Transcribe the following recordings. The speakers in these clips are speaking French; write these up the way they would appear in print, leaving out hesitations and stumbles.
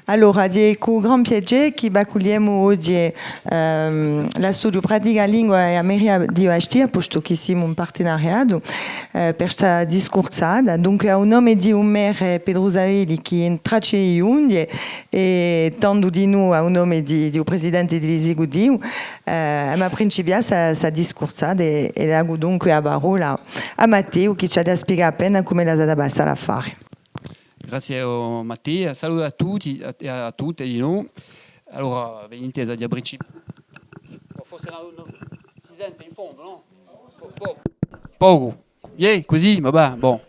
Allora, con gran piacere che baculiamo oggi la studio pratica lingua e Ameria di Ostia, posto che siamo un partenariato per questa discorsata. Dunque, a un nome di Omer Pedro Zavelli, che è tracce Iundie, e tanto di noi a un nome di presidente dell'esecutivo, ma principia sa discorsata e lago dunque a parola a Matteo, che ci ha spiegato appena come la zada bassa a fare. Grazie Mattia, saluto a tutti e a tutte di noi. Allora, venite a dire principio. Forse si sente in fondo, no? Poco. Così, vabbè, bon.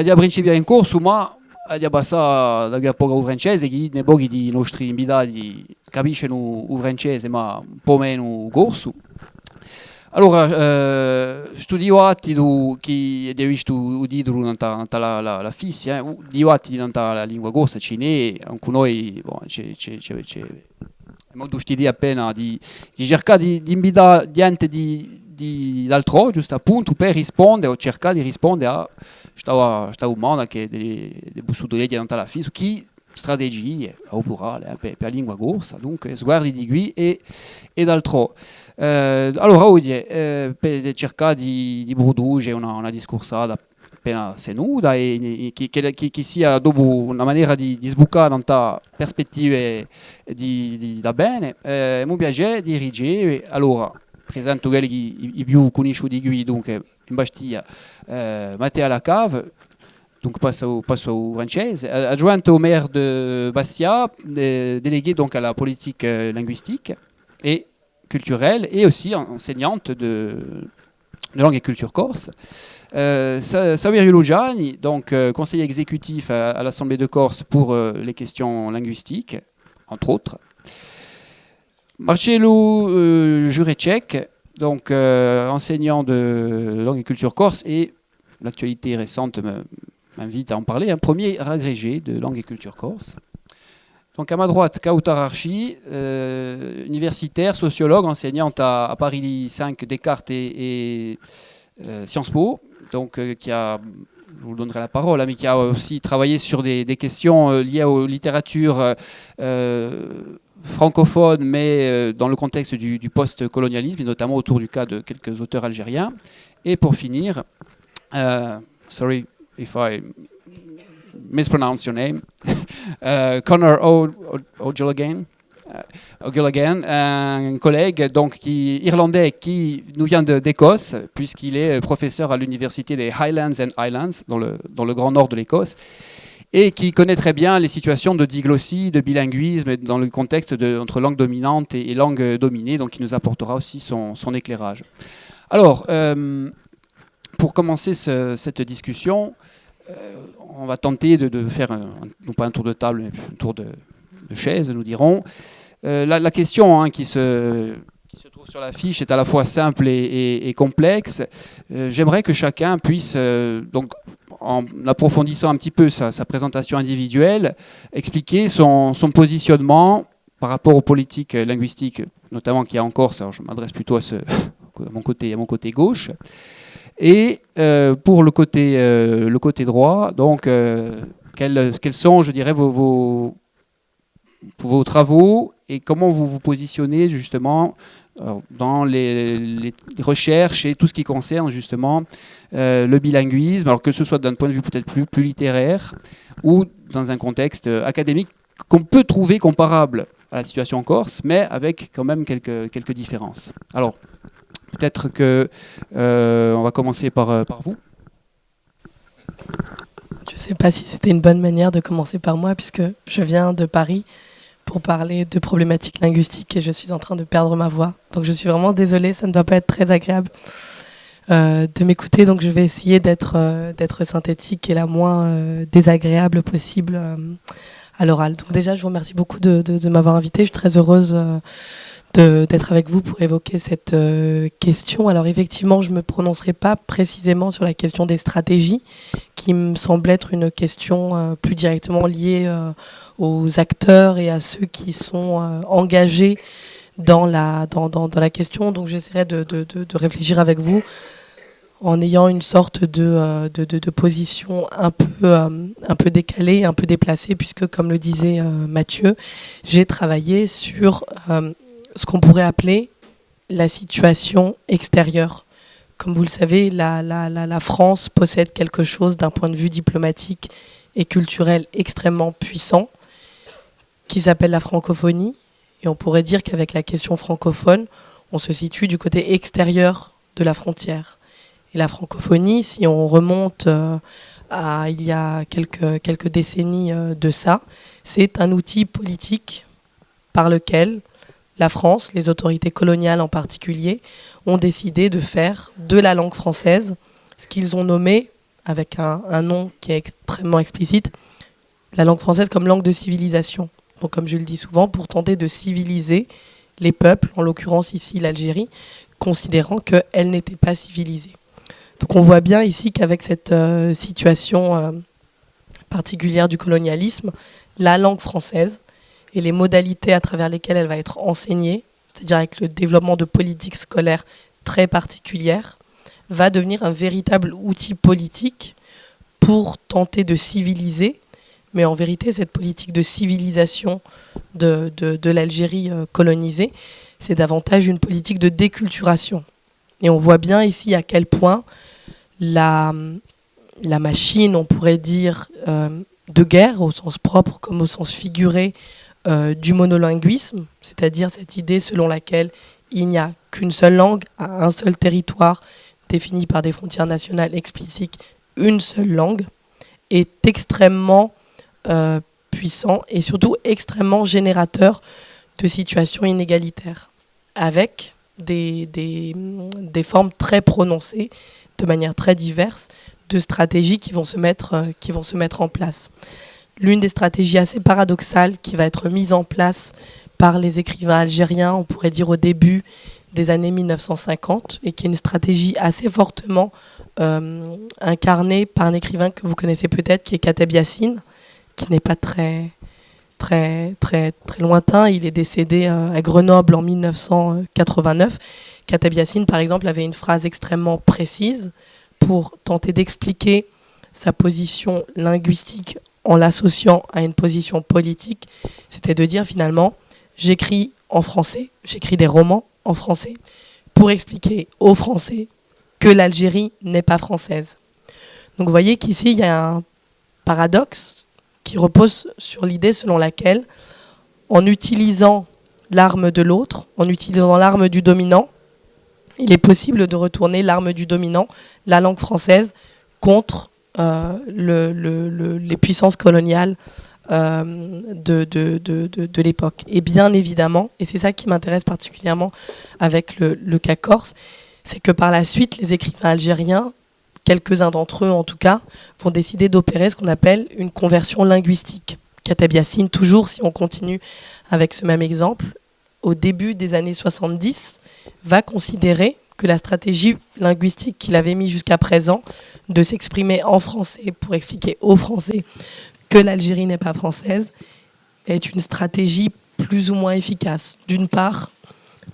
Di principio in corso, ma di passare da poco francese, che ne pochi di nostri invitati capiscono il francese, ma un po' meno corso. Allora, studiati che hai visto il titolo la fissia, studiati la lingua corsa cinese, anche noi abbiamo studiato appena di cercare di invitare gente d'altro, giusto appunto, per rispondere o cercare di rispondere a questa domanda che è studiati la fissia, che strategie, au plurale, per la lingua corsa, dunque sguardi di qui e d'altro. Allora oggi per cercare di produrre una discorsata appena senuta e che sia dopo una maniera di sbucare tante prospettive da bene, mi piace dirigere. Allora presento quelli i più conosciuti di qui, dunque in Bastia Matteo Lacave, donc passo au francese, adjoint au maire de Bastia, délégué donc à la politique linguistique et culturelle et aussi enseignante de langue et culture corse. Saverio Lugiani, donc conseiller exécutif à l'Assemblée de Corse pour les questions linguistiques, entre autres. Marcello Jurecek, donc enseignant de langue et culture corse, et l'actualité récente m'invite à en parler, un premier agrégé de langue et culture corse. Donc à ma droite, Kautar Archi, universitaire, sociologue, enseignante à Paris 5, Descartes et Sciences Po, donc qui a, je vous donnerai la parole, mais qui a aussi travaillé sur des questions liées aux littératures francophones, mais dans le contexte du post-colonialisme, et notamment autour du cas de quelques auteurs algériens. Et pour finir, sorry if I mispronounce your name, Conor O'Gilligan, un collègue donc irlandais qui nous vient d'Écosse, puisqu'il est professeur à l'université des Highlands and Islands, dans le grand nord de l'Écosse, et qui connaît très bien les situations de diglossie, de bilinguisme, dans le contexte entre langue dominante et langue dominée, donc il nous apportera aussi son éclairage. Alors, pour commencer cette discussion, on va tenter de faire, non pas un tour de table, mais un tour de chaise, nous dirons. La question qui se trouve sur la fiche est à la fois simple et complexe. J'aimerais que chacun puisse, donc, en approfondissant un petit peu sa présentation individuelle, expliquer son positionnement par rapport aux politiques linguistiques, notamment qu'il y a en Corse. Alors je m'adresse plutôt à mon côté gauche. Et pour le côté droit, donc, quels sont, je dirais, vos travaux et comment vous vous positionnez justement dans les recherches et tout ce qui concerne justement le bilinguisme, alors que ce soit d'un point de vue peut-être plus littéraire ou dans un contexte académique qu'on peut trouver comparable à la situation en Corse, mais avec quand même quelques différences. Alors, peut-être que on va commencer par vous. Je ne sais pas si c'était une bonne manière de commencer par moi, puisque je viens de Paris pour parler de problématiques linguistiques et je suis en train de perdre ma voix. Donc je suis vraiment désolée, ça ne doit pas être très agréable de m'écouter. Donc je vais essayer d'être synthétique et la moins désagréable possible à l'oral. Donc déjà, je vous remercie beaucoup de m'avoir invitée. Je suis très heureuse d'être avec vous pour évoquer cette question. Alors effectivement, je ne me prononcerai pas précisément sur la question des stratégies, qui me semble être une question plus directement liée aux acteurs et à ceux qui sont engagés dans la question. Donc j'essaierai de réfléchir avec vous en ayant une sorte de position un peu décalée, un peu déplacée, puisque, comme le disait Mathieu, j'ai travaillé sur ce qu'on pourrait appeler la situation extérieure. Comme vous le savez, la France possède quelque chose d'un point de vue diplomatique et culturel extrêmement puissant, qui s'appelle la francophonie. Et on pourrait dire qu'avec la question francophone, on se situe du côté extérieur de la frontière. Et la francophonie, si on remonte à il y a quelques décennies de ça, c'est un outil politique par lequel la France, les autorités coloniales en particulier, ont décidé de faire de la langue française ce qu'ils ont nommé, avec un nom qui est extrêmement explicite, la langue française comme langue de civilisation. Donc, comme je le dis souvent, pour tenter de civiliser les peuples, en l'occurrence ici l'Algérie, considérant qu'elle n'était pas civilisée. Donc on voit bien ici qu'avec cette situation particulière du colonialisme, la langue française et les modalités à travers lesquelles elle va être enseignée, c'est-à-dire avec le développement de politiques scolaires très particulières, va devenir un véritable outil politique pour tenter de civiliser. Mais en vérité, cette politique de civilisation de l'Algérie colonisée, c'est davantage une politique de déculturation. Et on voit bien ici à quel point la machine, on pourrait dire, de guerre, au sens propre comme au sens figuré, du monolinguisme, c'est-à-dire cette idée selon laquelle il n'y a qu'une seule langue, à un seul territoire, défini par des frontières nationales explicites, une seule langue, est extrêmement puissant et surtout extrêmement générateur de situations inégalitaires, avec des formes très prononcées, de manière très diverse, de stratégies qui vont se mettre en place. L'une des stratégies assez paradoxales qui va être mise en place par les écrivains algériens, on pourrait dire au début des années 1950, et qui est une stratégie assez fortement incarnée par un écrivain que vous connaissez peut-être, qui est Kateb Yassine, qui n'est pas très lointain. Il est décédé à Grenoble en 1989. Kateb Yassine, par exemple, avait une phrase extrêmement précise pour tenter d'expliquer sa position linguistique en l'associant à une position politique. C'était de dire finalement, j'écris en français, j'écris des romans en français pour expliquer aux Français que l'Algérie n'est pas française. Donc vous voyez qu'ici, il y a un paradoxe qui repose sur l'idée selon laquelle, en utilisant l'arme de l'autre, en utilisant l'arme du dominant, il est possible de retourner l'arme du dominant, la langue française, contre les puissances coloniales de l'époque. Et bien évidemment, et c'est ça qui m'intéresse particulièrement avec le cas corse, c'est que par la suite, les écrivains algériens, quelques-uns d'entre eux en tout cas, vont décider d'opérer ce qu'on appelle une conversion linguistique. Kateb Yassine, toujours, si on continue avec ce même exemple, au début des années 70, va considérer que la stratégie linguistique qu'il avait mise jusqu'à présent, de s'exprimer en français pour expliquer aux Français que l'Algérie n'est pas française, est une stratégie plus ou moins efficace. D'une part,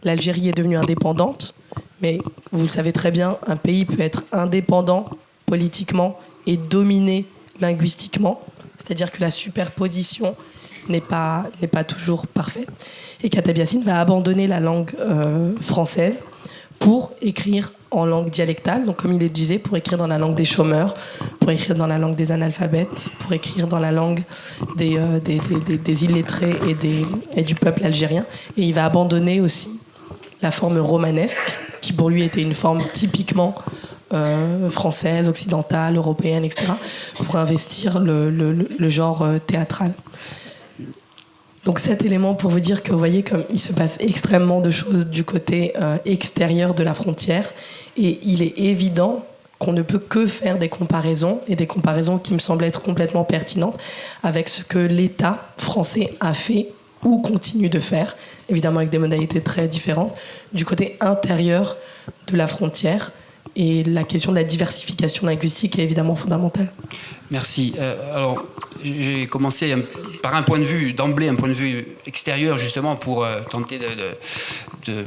l'Algérie est devenue indépendante, mais vous le savez très bien, un pays peut être indépendant politiquement et dominé linguistiquement, c'est-à-dire que la superposition n'est pas toujours parfaite. Et Kateb Yassine va abandonner la langue française pour écrire en langue dialectale, donc comme il le disait, pour écrire dans la langue des chômeurs, pour écrire dans la langue des analphabètes, pour écrire dans la langue des illettrés et du peuple algérien. Et il va abandonner aussi la forme romanesque, qui pour lui était une forme typiquement française, occidentale, européenne, etc., pour investir le genre théâtral. Donc cet élément pour vous dire que vous voyez comme il se passe extrêmement de choses du côté extérieur de la frontière, et il est évident qu'on ne peut que faire des comparaisons, et des comparaisons qui me semblent être complètement pertinentes avec ce que l'État français a fait ou continue de faire, évidemment avec des modalités très différentes, du côté intérieur de la frontière. Et la question de la diversification linguistique est évidemment fondamentale. Merci. Alors, j'ai commencé par un point de vue, d'emblée, un point de vue extérieur, justement, pour tenter de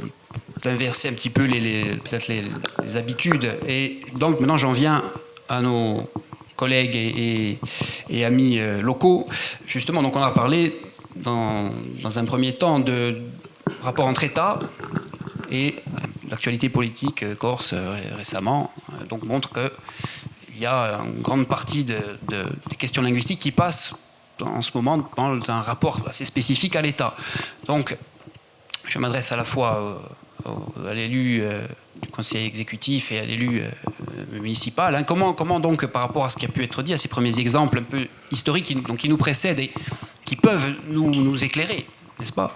d'inverser un petit peu peut-être les habitudes. Et donc maintenant j'en viens à nos collègues et amis locaux. Justement, donc on a parlé dans un premier temps de rapport entre États, et l'actualité politique corse récemment donc montre qu'il y a une grande partie des questions linguistiques qui passent en ce moment dans un rapport assez spécifique à l'État. Donc je m'adresse à la fois à l'élu du conseil exécutif et à l'élu municipal. Hein. Comment donc, par rapport à ce qui a pu être dit, à ces premiers exemples un peu historiques qui nous précèdent et qui peuvent nous éclairer, n'est-ce pas,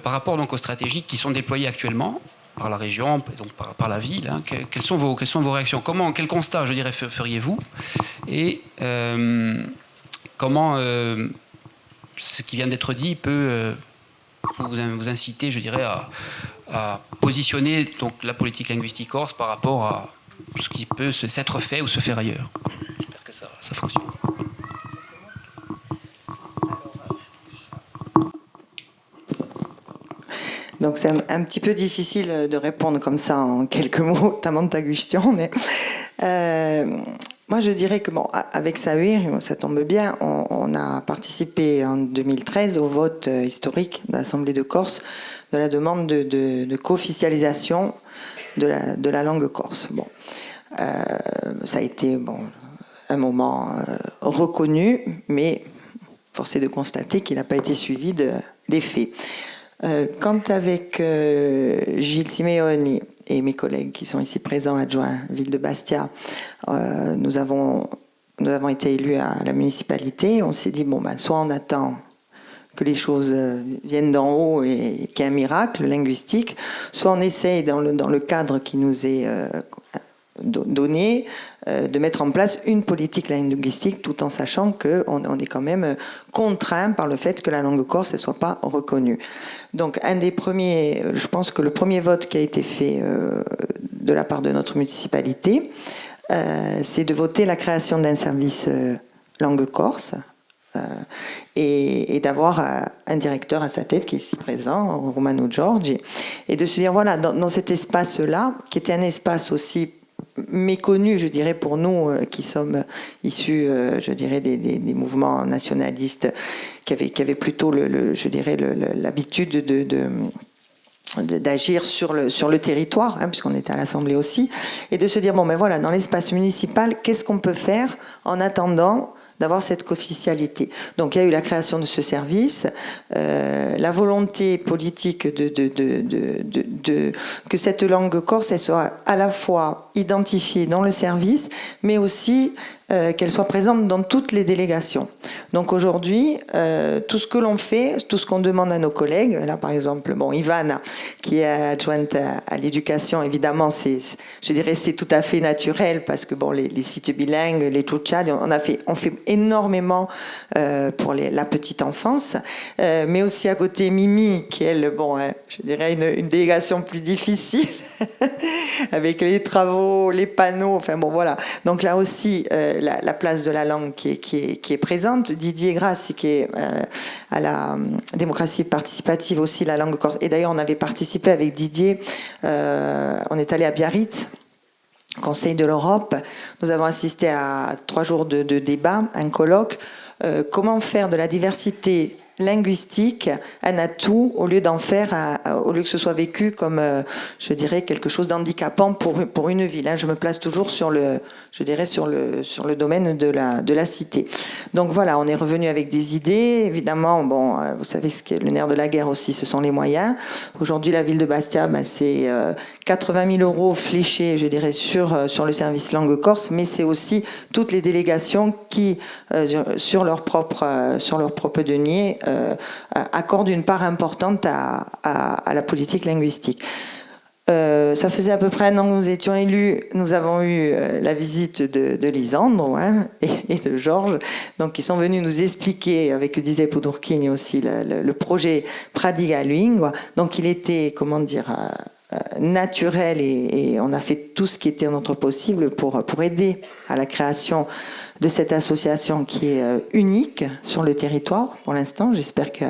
par rapport donc aux stratégies qui sont déployées actuellement par la région, donc par la ville, hein, quelles sont vos réactions, quel constat, je dirais, feriez-vous, et comment ce qui vient d'être dit peut vous inciter, je dirais, à positionner donc la politique linguistique corse par rapport à ce qui peut s'être fait ou se faire ailleurs. J'espère que ça fonctionne. Donc c'est un petit peu difficile de répondre comme ça en quelques mots, notamment de ta question. Mais moi je dirais que bon, avec Sahuir, ça tombe bien, on a participé en 2013 au vote historique de l'Assemblée de Corse de la demande de co-officialisation de la langue corse. Bon, ça a été un moment reconnu, mais force est de constater qu'il n'a pas été suivi des faits. Quant avec Gilles Simeoni et mes collègues qui sont ici présents, adjoints ville de Bastia, nous avons été élus à la municipalité. On s'est dit, soit on attend que les choses viennent d'en haut et qu'il y ait un miracle linguistique, soit on essaye dans le cadre qui nous est donné de mettre en place une politique linguistique tout en sachant qu'on est quand même contraint par le fait que la langue corse ne soit pas reconnue. Donc je pense que le premier vote qui a été fait de la part de notre municipalité, c'est de voter la création d'un service langue corse et d'avoir un directeur à sa tête qui est ici présent, Romano Giorgi, et de se dire voilà, dans cet espace-là, qui était un espace aussi méconnu, je dirais, pour nous qui sommes issus, je dirais, des mouvements nationalistes qui avaient plutôt, je dirais, l'habitude d'agir sur le territoire, hein, puisqu'on était à l'Assemblée aussi, et de se dire, voilà, dans l'espace municipal, qu'est-ce qu'on peut faire en attendant d'avoir cette co-officialité. Donc il y a eu la création de ce service, la volonté politique que cette langue corse elle soit à la fois identifiée dans le service, mais aussi qu'elle soit présente dans toutes les délégations. Donc aujourd'hui, tout ce que l'on fait, tout ce qu'on demande à nos collègues, là par exemple, Ivana, qui est adjointe à l'éducation, évidemment, je dirais c'est tout à fait naturel parce que les sites bilingues, les tchouchas, on fait énormément pour la petite enfance, mais aussi à côté Mimi, qui elle, je dirais une délégation plus difficile avec les travaux, les panneaux, voilà. Donc là aussi, la place de la langue qui est présente. Didier Grasse, qui est à la démocratie participative aussi, la langue corse. Et d'ailleurs, on avait participé avec Didier, on est allé à Biarritz, Conseil de l'Europe. Nous avons assisté à 3 jours de débat, un colloque. Comment faire de la diversité linguistique un atout au lieu au lieu que ce soit vécu comme je dirais quelque chose d'handicapant pour une ville, hein. Je me place toujours sur le domaine de la cité. Donc voilà, on est revenu avec des idées. Évidemment, vous savez ce qu'est le nerf de la guerre aussi, ce sont les moyens. Aujourd'hui, la ville de Bastia, c'est 80 000 euros fléchés, je dirais, sur le service langue corse, mais c'est aussi toutes les délégations qui, sur leur propre denier, accordent une part importante à la politique linguistique. Ça faisait à peu près 1 an que nous étions élus. Nous avons eu la visite de Lisandro et de Georges, donc qui sont venus nous expliquer avec Giuseppe Durchini aussi le projet Pradiga Lingua. Donc il était, naturel et on a fait tout ce qui était en notre possible pour aider à la création de cette association qui est unique sur le territoire pour l'instant. J'espère qu'il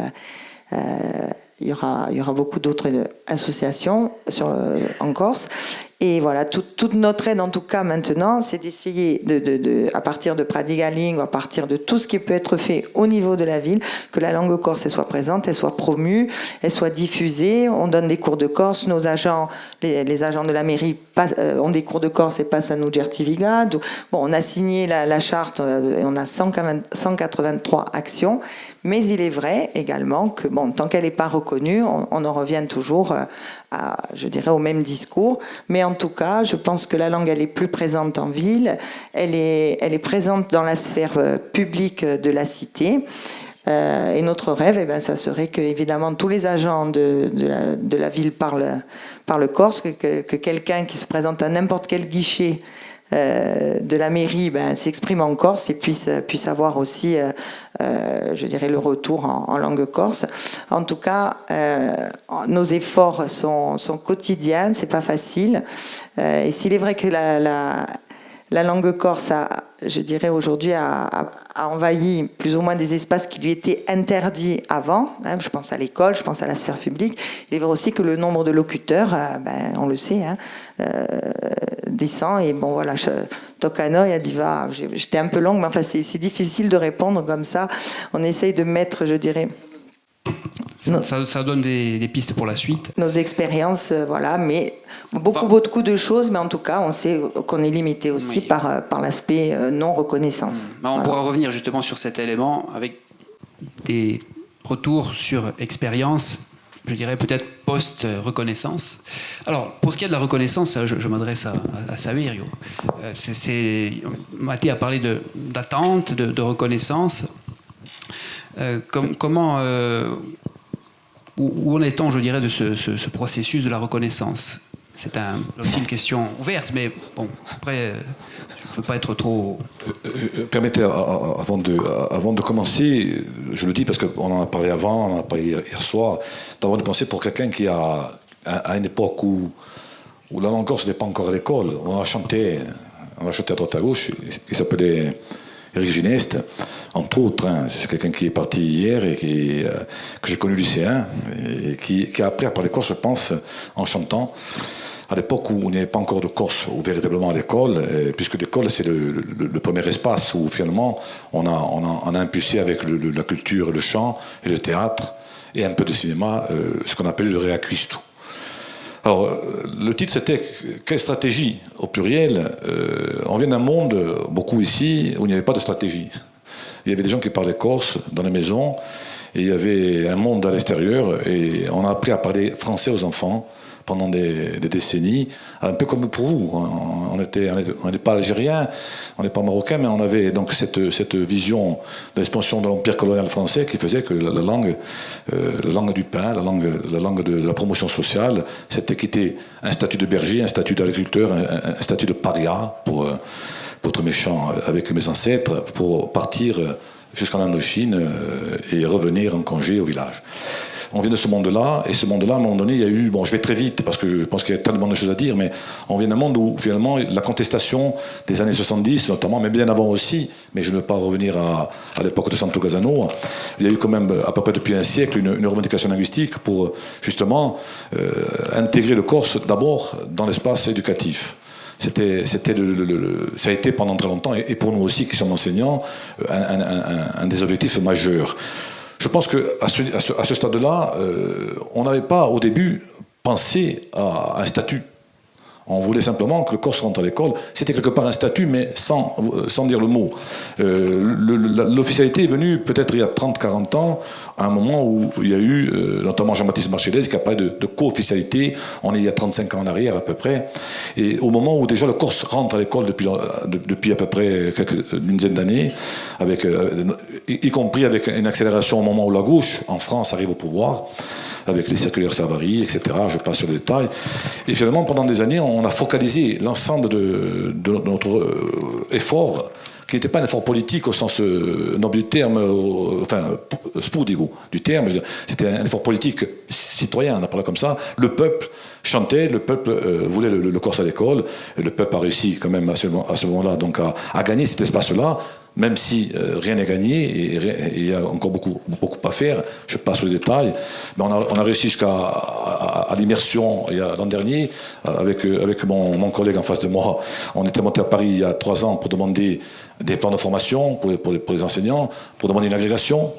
il y aura beaucoup d'autres associations en Corse. Et voilà, toute notre aide, en tout cas maintenant, c'est d'essayer, à partir de Pradiga Lingua, à partir de tout ce qui peut être fait au niveau de la ville, que la langue corse elle soit présente, elle soit promue, elle soit diffusée. On donne des cours de corse, nos agents, les agents de la mairie ont des cours de corse et passent à nous Gertiviga. Bon, on a signé la charte et on a 183 actions. Mais il est vrai également que, bon, tant qu'elle n'est pas reconnue, on en revient toujours je dirais, au même discours. Mais en tout cas, je pense que la langue, elle est plus présente en ville, elle est présente dans la sphère publique de la cité. Et notre rêve, eh ben, ça serait que, évidemment, tous les agents de la ville parlent corse, que quelqu'un qui se présente à n'importe quel guichet de la mairie s'exprime en corse et puisse avoir aussi, je dirais, le retour en langue corse. En tout cas, nos efforts sont quotidiens, c'est pas facile. Et s'il est vrai que la langue corse je dirais aujourd'hui, a envahi plus ou moins des espaces qui lui étaient interdits avant. Je pense à l'école, je pense à la sphère publique. Il est vrai aussi que le nombre de locuteurs, on le sait, descend. Et bon, voilà, Tocano, il a dit, j'étais un peu longue, mais enfin, c'est difficile de répondre comme ça. On essaye de mettre, je dirais... Ça donne des pistes pour la suite. Nos expériences, voilà, mais beaucoup de choses, mais en tout cas, on sait qu'on est limité aussi par l'aspect non-reconnaissance. On pourra revenir justement sur cet élément avec des retours sur expérience, je dirais peut-être post-reconnaissance. Alors, pour ce qui est de la reconnaissance, je m'adresse à Saverio. Mathé a parlé d'attente, de reconnaissance. Comment... Où en est-on, je dirais, de ce processus de la reconnaissance? C'est aussi une question ouverte, mais bon, après, je ne veux pas être trop... Permettez, avant de commencer, je le dis parce qu'on en a parlé avant, on en a parlé hier soir, d'avoir de penser pour quelqu'un qui a, à une époque où la langue corse n'est pas encore à l'école, on a chanté à droite à gauche, il s'appelait Eric Gineste, entre autres. C'est quelqu'un qui est parti hier et que j'ai connu lycéen et qui a appris à parler corse, je pense, en chantant. À l'époque où il n'y avait pas encore de Corse véritablement à l'école, puisque l'école c'est le premier espace où finalement on a impulsé avec la culture, le chant et le théâtre et un peu de cinéma, ce qu'on appelle le Rea Christo. Alors, le titre c'était « Quelle stratégie ?» au pluriel. On vient d'un monde, beaucoup ici, où il n'y avait pas de stratégie. Il y avait des gens qui parlaient corse dans les maisons, et il y avait un monde à l'extérieur, et on a appris à parler français aux enfants pendant des décennies, un peu comme pour vous. On n'est pas algérien, on n'est pas marocain, mais on avait donc cette vision de l'expansion de l'empire colonial français qui faisait que la langue du pain, la langue de la promotion sociale, c'était quitter un statut de berger, un statut d'agriculteur, un statut de paria, pour être méchant avec mes ancêtres, pour partir jusqu'en Indochine et revenir en congé au village. On vient de ce monde-là, et ce monde-là, à un moment donné, il y a eu... Bon, je vais très vite, parce que je pense qu'il y a tellement de choses à dire, mais on vient d'un monde où, finalement, la contestation des années 70, notamment, mais bien avant aussi, mais je ne veux pas revenir à l'époque de Santo Casano, il y a eu quand même, à peu près depuis un siècle, une revendication linguistique pour, justement, intégrer le corse, d'abord, dans l'espace éducatif. Ça a été pendant très longtemps, et pour nous aussi, qui sommes enseignants, un des objectifs majeurs. Je pense qu'à ce stade-là, on n'avait pas, au début, pensé à un statut. On voulait simplement que le Corse rentre à l'école. C'était quelque part un statut, mais sans dire le mot. L'officialité est venue peut-être il y a 30-40 ans, à un moment où il y a eu, notamment Jean-Baptiste Marcellès, qui a parlé de co-officialité. On est il y a 35 ans en arrière, à peu près. Et au moment où déjà le Corse rentre à l'école depuis à peu près une dizaine d'années, y compris avec une accélération au moment où la gauche, en France, arrive au pouvoir, avec les circulaires Savary, etc. Je passe sur les détails. Et finalement, pendant des années, on a focalisé l'ensemble de notre effort, qui n'était pas un effort politique au sens noble du terme, enfin, spudigo du terme. C'était un effort politique citoyen, on appelle comme ça. Le peuple chantait, le peuple voulait le Corse à l'école, et le peuple a réussi quand même à ce moment-là donc à gagner cet espace-là, même si rien n'est gagné et il y a encore beaucoup à faire. Je passe sur les détails, mais on a réussi à l'immersion l'an dernier avec mon collègue en face de moi. On était monté à Paris il y a 3 ans pour demander des plans de formation pour les enseignants, pour demander une agrégation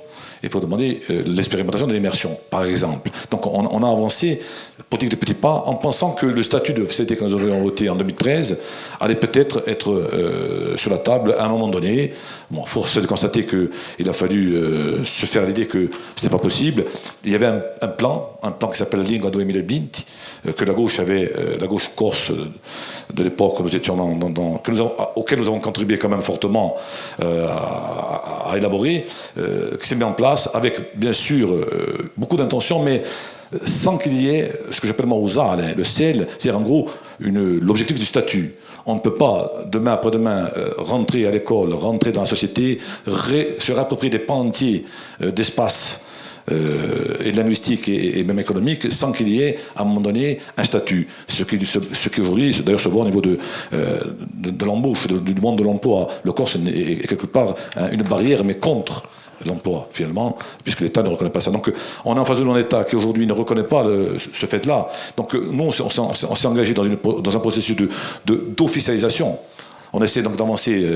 et pour demander l'expérimentation de l'immersion, par exemple. Donc on a avancé, politique de petits pas, en pensant que le statut de FCT que nous avions voté en 2013 allait peut-être être sur la table à un moment donné. Bon, force est de constater qu'il a fallu se faire l'idée que ce n'était pas possible. Il y avait un plan qui s'appelle Lingua 2020, que la gauche corse de l'époque, nous étions auquel nous avons contribué quand même fortement à élaborer, qui s'est mis en place avec bien sûr beaucoup d'intentions, mais sans qu'il y ait ce que j'appelle moi le sel, c'est-à-dire en gros l'objectif du statut. On ne peut pas, demain après-demain, rentrer à l'école, rentrer dans la société, se réapproprier des pans entiers d'espace et linguistique et même économique sans qu'il y ait à un moment donné un statut. Ce qui aujourd'hui d'ailleurs se voit au niveau de l'embauche, du monde de l'emploi. Le Corse est quelque part une barrière, mais contre l'emploi finalement, puisque l'État ne reconnaît pas ça. Donc on est en face d'un État qui aujourd'hui ne reconnaît pas ce fait-là. Donc nous on s'est engagé dans un processus d'officialisation. On essaie donc d'avancer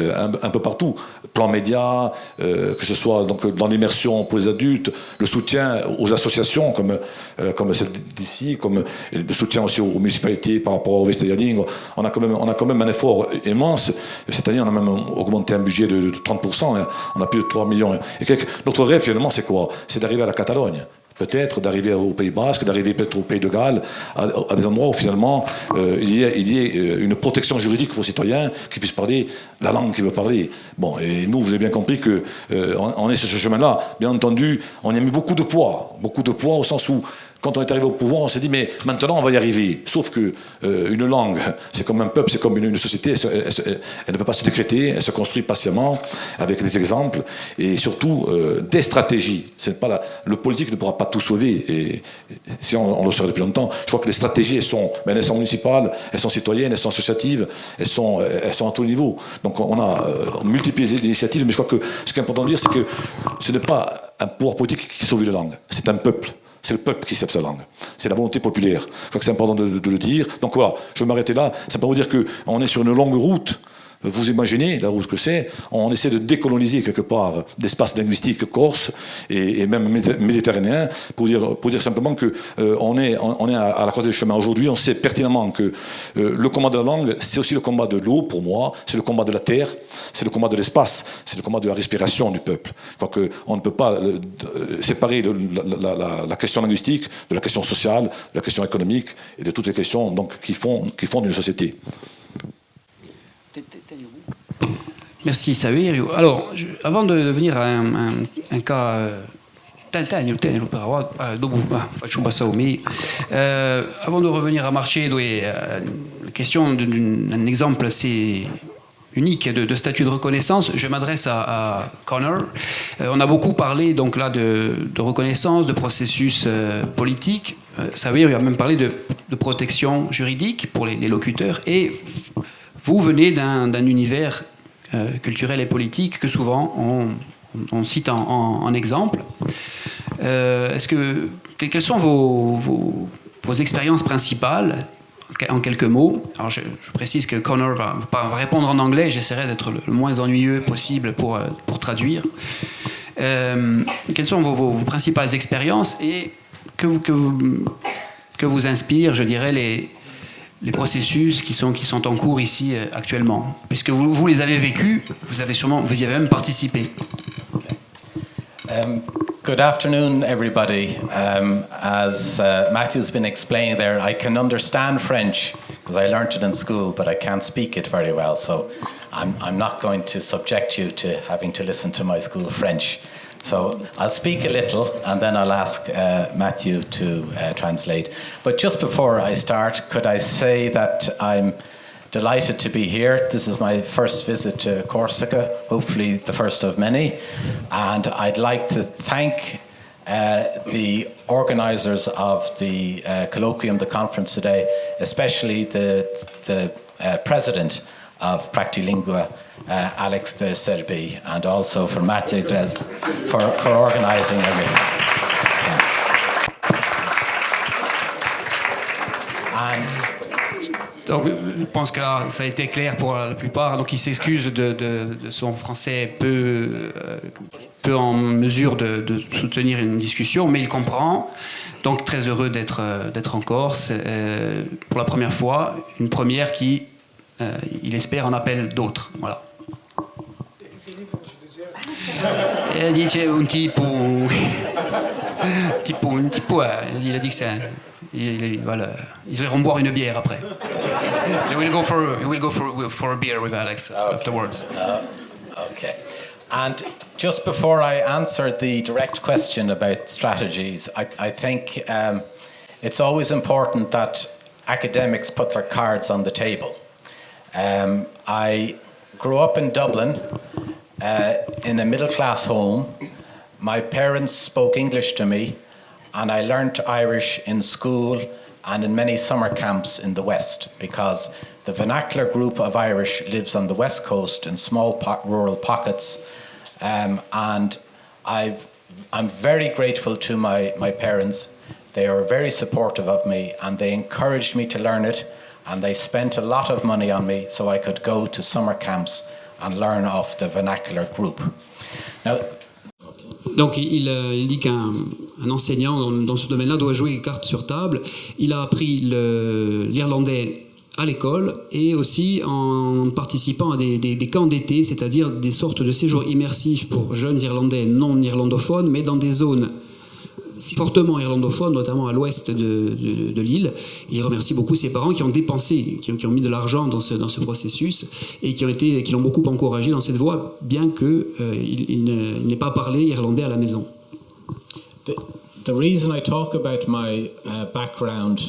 un peu partout, plan média, que ce soit donc dans l'immersion pour les adultes, le soutien aux associations comme celle d'ici, comme le soutien aussi aux municipalités par rapport au Vestalianing. On a quand même un effort immense. Cette année, on a même augmenté un budget de 30%. On a plus de 3 millions et quelques. Notre rêve finalement, c'est quoi? C'est d'arriver à la Catalogne. Peut-être d'arriver au Pays Basque, d'arriver peut-être au Pays de Galles, à des endroits où finalement il y ait une protection juridique pour les citoyens qui puissent parler la langue qu'ils veulent parler. Bon, et nous, vous avez bien compris que on est sur ce chemin-là. Bien entendu, on y a mis beaucoup de poids au sens où quand on est arrivé au pouvoir, on s'est dit mais maintenant on va y arriver. Sauf que une langue, c'est comme un peuple, c'est comme une société, elle ne peut pas se décréter, elle se construit patiemment avec des exemples et surtout des stratégies. C'est pas le politique ne pourra pas tout sauver. Et si on le saurait depuis longtemps, je crois que les stratégies elles sont municipales, elles sont citoyennes, elles sont associatives, elles sont à tous les niveaux. Donc on a multiplié les initiatives, mais je crois que ce qui est important de dire, c'est que ce n'est pas un pouvoir politique qui sauve une langue, c'est un peuple. C'est le peuple qui sait sa langue. C'est la volonté populaire. Je crois que c'est important de le dire. Donc voilà, je vais m'arrêter là. Ça peut vous dire qu'on est sur une longue route. Vous imaginez la route que c'est. On essaie de décoloniser quelque part l'espace linguistique corse et même méditerranéen pour dire simplement que on est à la croisée des chemins. Aujourd'hui, on sait pertinemment que le combat de la langue, c'est aussi le combat de l'eau pour moi, c'est le combat de la terre, c'est le combat de l'espace, c'est le combat de la respiration du peuple. Je crois qu'on ne peut pas séparer la question linguistique de la question sociale, de la question économique et de toutes les questions donc, qui font une société. Merci, Saverio. Alors, avant de venir à un cas... avant de revenir à Marcedo et la question d'un exemple assez unique de statut de reconnaissance, je m'adresse à Connor. On a beaucoup parlé donc là de reconnaissance, de processus politique. Saverio a même parlé de protection juridique pour les locuteurs. Et vous venez d'un univers culturel et politique que souvent on cite en exemple. Quelles sont vos expériences principales en quelques mots? Alors je précise que Connor va répondre en anglais. J'essaierai d'être le moins ennuyeux possible pour traduire. Quelles sont vos principales expériences et que vous inspirent, je dirais, les processus qui sont en cours ici actuellement, puisque vous les avez vécus, vous y avez même participé. Good afternoon, everybody. As Matthew's been explaining there, I can understand French because I learnt it in school, but I can't speak it very well. So I'm not going to subject you to having to listen to my school French. So I'll speak a little and then I'll ask Matthew to translate. But just before I start, could I say that I'm delighted to be here. This is my first visit to Corsica, hopefully the first of many. And I'd like to thank the organisers of the colloquium, the conference today, especially the president of Practilingua, Alex de Serbi, and also for Mathieu for organising everything. Donc, je pense que là, ça a été clair pour la plupart. Donc, il s'excuse de son français peu en mesure de soutenir une discussion, mais il comprend. Donc, très heureux d'être en Corse pour la première fois, une première qui, il espère, en appelle d'autres. Voilà. E dice un tipo, il a dit que c'est ils iront boire une bière après. So we'll go for a beer with Alex afterwards. Okay. And just before I answer the direct question about strategies, I think it's always important that academics put their cards on the table. I grew up in Dublin in a middle-class home. My parents spoke English to me, and I learned Irish in school and in many summer camps in the West, because the vernacular group of Irish lives on the West Coast in small rural pockets. And I'm very grateful to my parents. They are very supportive of me, and they encouraged me to learn it, and they spent a lot of money on me so I could go to summer camps and learn off the vernacular group. Now, donc il dit qu'un enseignant dans ce domaine-là doit jouer carte sur table. Il a appris l'irlandais à l'école et aussi en participant à des camps d'été, c'est-à-dire des sortes de séjours immersifs pour jeunes Irlandais non irlandophones, mais dans des zones fortement irlandophones, notamment à l'ouest de l'île. Il remercie beaucoup ses parents qui ont dépensé, qui ont mis de l'argent dans ce processus et qui l'ont beaucoup encouragé dans cette voie, bien qu'il n'ait pas parlé irlandais à la maison. The reason I talk about my background,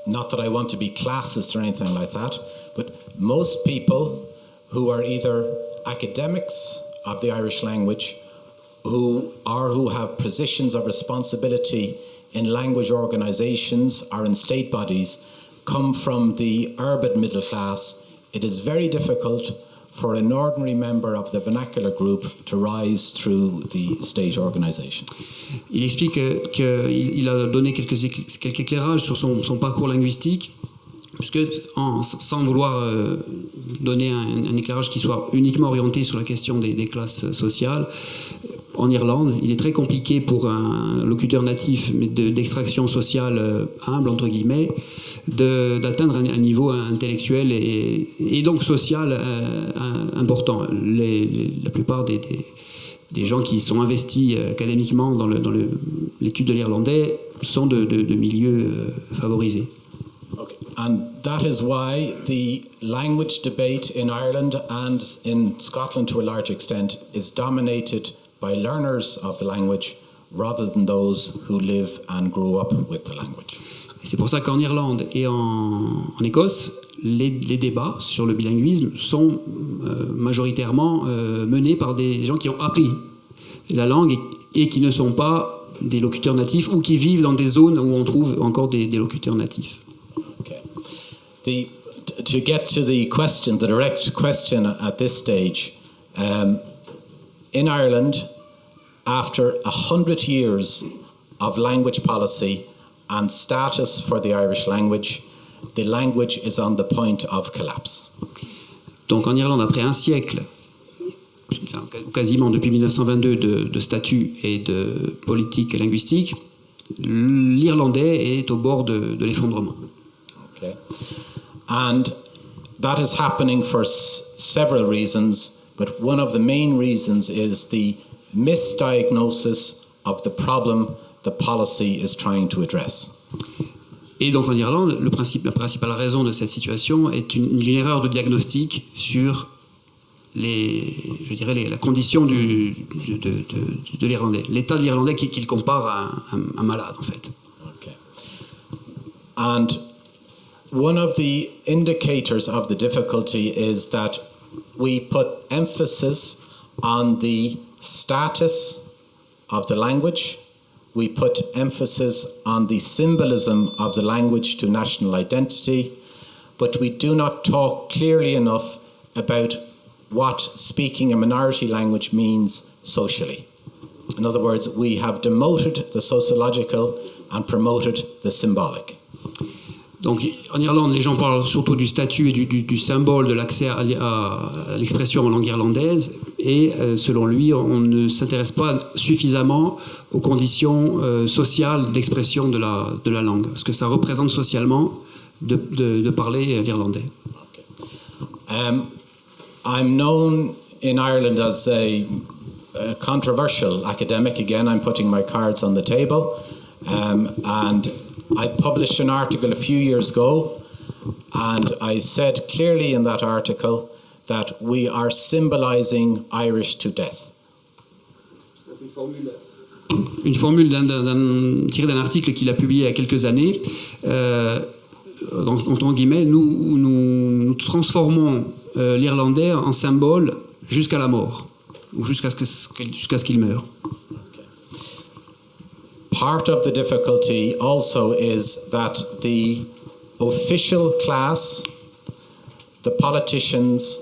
not that I want to be classist or anything like that, but most people who are either academics of the Irish language who have positions of responsibility in language organizations or in state bodies come from the urban middle class. It is very difficult for an ordinary member of the vernacular group to rise through the state organization. Il explique qu'il a donné quelques éclairages sur son parcours linguistique, puisque sans vouloir donner un éclairage qui soit uniquement orienté sur la question des classes sociales, en Irlande, il est très compliqué pour un locuteur natif d'extraction sociale humble, entre guillemets, d'atteindre un niveau intellectuel et donc social important. La plupart des gens qui sont investis académiquement dans l'étude de l'irlandais sont de milieux favorisés. Okay. And that is why the language debate in Ireland and in Scotland to a large extent is dominated by learners of the language rather than those who live and grow up with the language. C'est pour ça qu'en Irlande et en Écosse, les débats sur le bilinguisme sont majoritairement menés par des gens qui ont appris la langue et qui ne sont pas des locuteurs natifs ou qui vivent dans des zones où on trouve encore des locuteurs natifs. Okay. To get to the direct question at this stage, in Ireland, after 100 years of language policy and status for the Irish language, the language is on the point of collapse. Donc en Irlande, après un siècle, enfin, quasiment depuis 1922 de statut et de politique linguistique, l'irlandais est au bord de l'effondrement. Okay. And that is happening for several reasons, but one of the main reasons is the misdiagnosis of the problem the policy is trying to address. Et donc en Irlande, la principale raison de cette situation est une erreur de diagnostic sur la condition de l'Irlandais, l'état de l'Irlandais qu'il compare à un malade en fait. Okay. And one of the indicators of the difficulty is that we put emphasis on the status of the language. We put emphasis on the symbolism of the language to national identity, but we do not talk clearly enough about what speaking a minority language means socially. In other words, we have demoted the sociological and promoted the symbolic. Donc en Irlande, les gens parlent surtout du statut et du symbole de l'accès à l'expression en langue irlandaise, et selon lui, on ne s'intéresse pas suffisamment aux conditions sociales d'expression de la langue, ce que ça représente socialement de parler l'irlandais. Okay. I'm known in Ireland as a controversial academic. Again, I'm putting my cards on the table, and I published an article a few years ago, and I said clearly in that article that we are symbolizing Irish to death. Une formule tirée d'un article qu'il a publié il y a quelques années. Entre guillemets, nous transformons l'irlandais en symbole jusqu'à la mort, ou jusqu'à ce qu'il meure. Part of the difficulty also is that the official class, the politicians,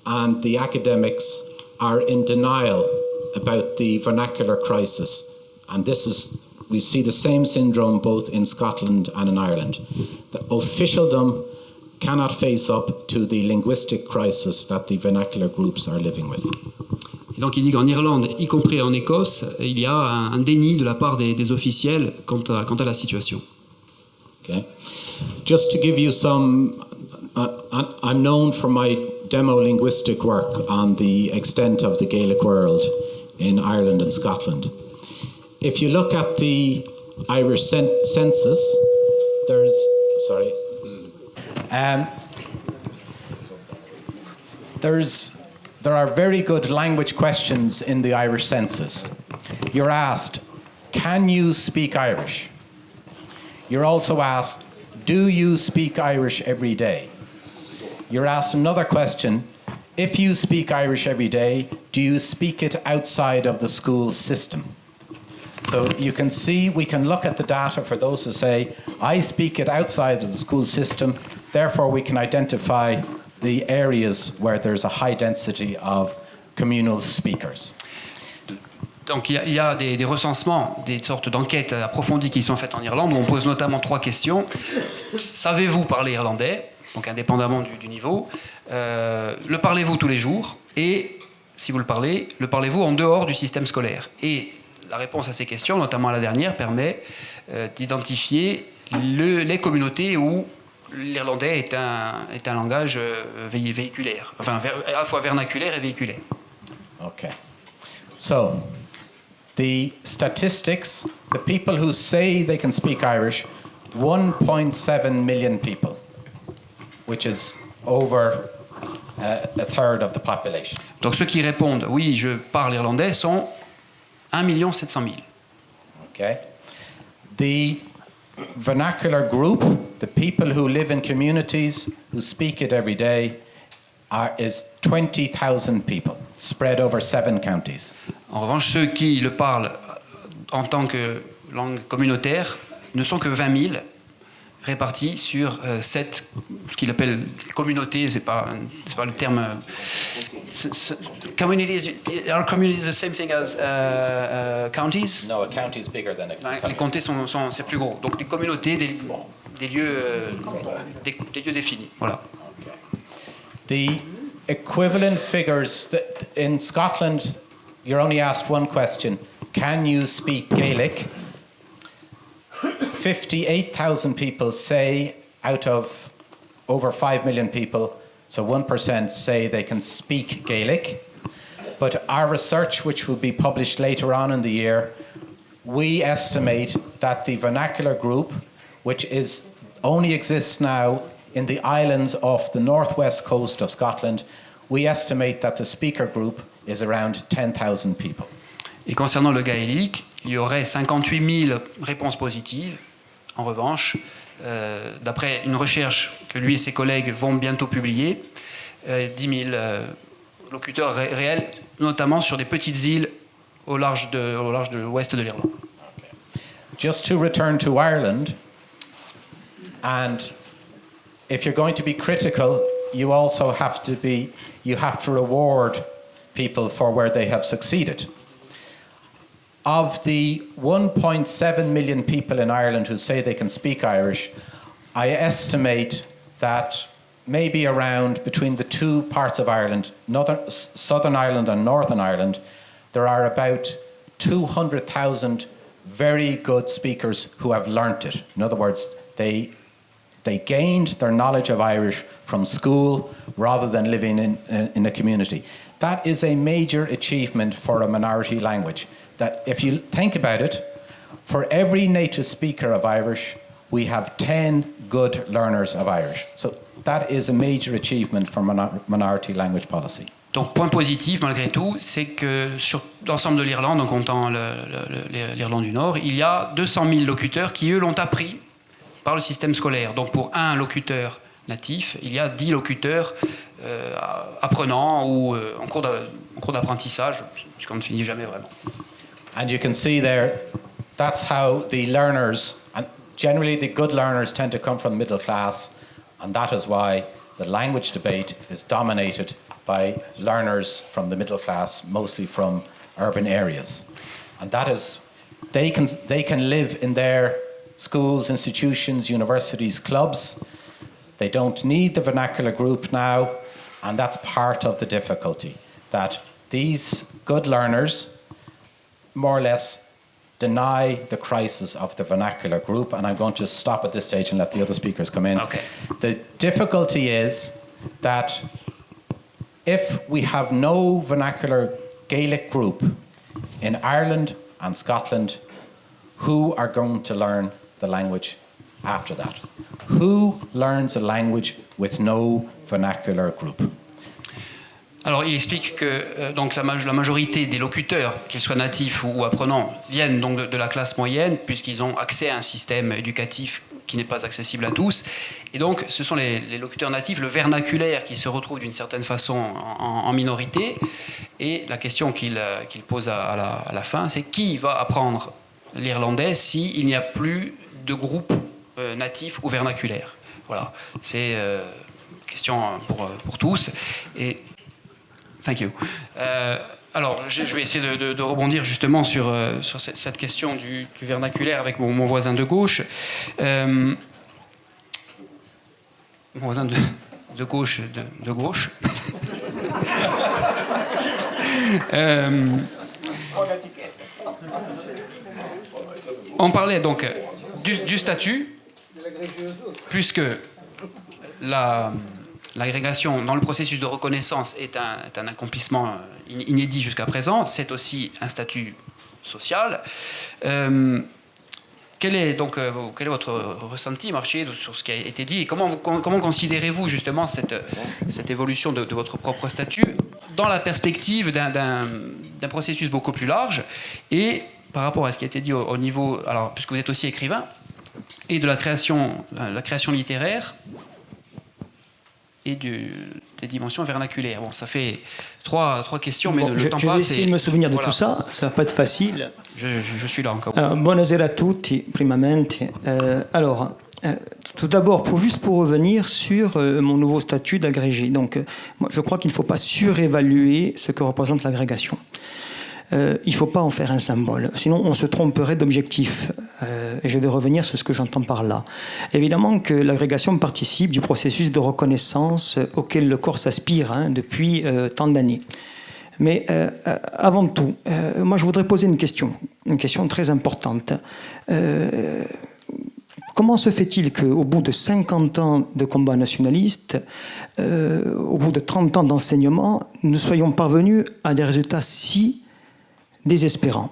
and the academics are in denial about the vernacular crisis. And we see the same syndrome both in Scotland and in Ireland. The officialdom cannot face up to the linguistic crisis that the vernacular groups are living with. Et donc il dit qu'en Irlande, y compris en Écosse, il y a un déni de la part des officiels quant à la situation. Okay. Just to give you some, I'm known for my demo-linguistic work on the extent of the Gaelic world in Ireland and Scotland. If you look at the Irish census, there are very good language questions in the Irish census. You're asked, can you speak Irish? You're also asked, do you speak Irish every day? You're asked another question, if you speak Irish every day, do you speak it outside of the school system? So you can see, we can look at the data for those who say, I speak it outside of the school system, therefore we can identify the areas where there's a high density of communal speakers. Donc il y a des recensements, des sortes d'enquêtes approfondies qui sont faites en Irlande, où on pose notamment 3 questions. Savez-vous parler irlandais? Donc indépendamment du niveau. Le parlez-vous tous les jours? Et si vous le parlez-vous en dehors du système scolaire? Et la réponse à ces questions, notamment la dernière, permet d'identifier les communautés où l'irlandais est un langage véhiculaire, enfin à la fois vernaculaire et véhiculaire. Okay. So, the statistics, the people who say they can speak Irish, 1.7 million people, which is over a third of the population. Donc ceux qui répondent « oui, je parle irlandais » sont 1 700 000. Okay. The vernacular group, the people who live in communities who speak it every day, is 20,000 people, spread over 7 counties. En revanche, ceux qui le parlent en tant que langue communautaire ne sont que 20 000, répartis sur 7, ce qu'il appelle communautés, c'est pas le terme. Communities, are communities the same thing as counties? No, a county is bigger than a county. Les comtés c'est plus gros. Donc des communautés, des lieux définis. Voilà. Okay. The equivalent figures in Scotland, you're only asked one question: can you speak Gaelic? 58,000 people say out of over 5 million people, so 1% say they can speak Gaelic. But our research, which will be published later on in the year, we estimate that the vernacular group, which only exists now in the islands off the northwest coast of Scotland, we estimate that the speaker group is around 10,000 people. Et concernant le gaélique, il y aurait 58 000 réponses positives. En revanche, d'après une recherche que lui et ses collègues vont bientôt publier, 10 000 locuteurs réels, notamment sur des petites îles au large de l'ouest de l'Irlande. Okay. Just to return to Ireland, and if you're going to be critical, you also have to reward people for where they have succeeded. Of the 1.7 million people in Ireland who say they can speak Irish, I estimate that maybe around between the two parts of Ireland, Southern Ireland and Northern Ireland, there are about 200,000 very good speakers who have learnt it. In other words, they gained their knowledge of Irish from school rather than living in a community. That is a major achievement for a minority language. That if you think about it, for every native speaker of Irish, we have 10 good learners of Irish. So that is a major achievement for minority language policy. Donc, point positif, malgré tout, c'est que sur l'ensemble de l'Irlande, en comptant l'Irlande du Nord, il y a 200 000 locuteurs qui, eux, l'ont appris par le système scolaire. Donc, pour un locuteur natif, il y a 10 locuteurs apprenants ou en cours d'apprentissage, puisqu'on ne finit jamais vraiment. And you can see there, that's how the learners, and generally the good learners tend to come from the middle class, and that is why the language debate is dominated by learners from the middle class, mostly from urban areas. And that is, they can live in their schools, institutions, universities, clubs. They don't need the vernacular group now, and that's part of the difficulty, that these good learners more or less deny the crisis of the vernacular group, and I'm going to stop at this stage and let the other speakers come in. Okay. The difficulty is that if we have no vernacular Gaelic group in Ireland and Scotland, who are going to learn the language after that? Who learns a language with no vernacular group? Alors, il explique que donc la majorité des locuteurs, qu'ils soient natifs ou apprenants, viennent donc de la classe moyenne, puisqu'ils ont accès à un système éducatif qui n'est pas accessible à tous. Et donc, ce sont les locuteurs natifs, le vernaculaire, qui se retrouve d'une certaine façon en minorité. Et la question qu'il pose à la fin, c'est qui va apprendre l'irlandais s'il n'y a plus de groupe natif ou vernaculaire? Voilà, c'est une question pour tous. Et thank you. Alors, je vais essayer de rebondir justement sur cette question du vernaculaire avec mon voisin de gauche. Mon voisin de gauche de gauche. On parlait donc du statut, puisque l'agrégation dans le processus de reconnaissance est un accomplissement inédit jusqu'à présent. C'est aussi un statut social. Quel est votre ressenti, Marché, sur ce qui a été dit, et comment considérez-vous justement cette évolution de votre propre statut dans la perspective d'un processus beaucoup plus large, et par rapport à ce qui a été dit au niveau, alors puisque vous êtes aussi écrivain, et de la création littéraire et des dimensions vernaculaires. Bon, ça fait trois questions, mais le temps passe. Je vais essayer de me souvenir de voilà. tout ça, ça va pas être facile. Je suis là encore. Buonasera a tutti, primamente. Alors, tout d'abord, pour revenir sur mon nouveau statut d'agrégé. Donc, moi, je crois qu'il ne faut pas surévaluer ce que représente l'agrégation. Il ne faut pas en faire un symbole, sinon on se tromperait d'objectif. Et je vais revenir sur ce que j'entends par là. Évidemment que l'agrégation participe du processus de reconnaissance auquel le corps s'aspire depuis tant d'années. Mais avant tout, moi je voudrais poser une question très importante. Comment se fait-il qu'au bout de 50 ans de combat nationaliste, au bout de 30 ans d'enseignement, nous soyons parvenus à des résultats si désespérants?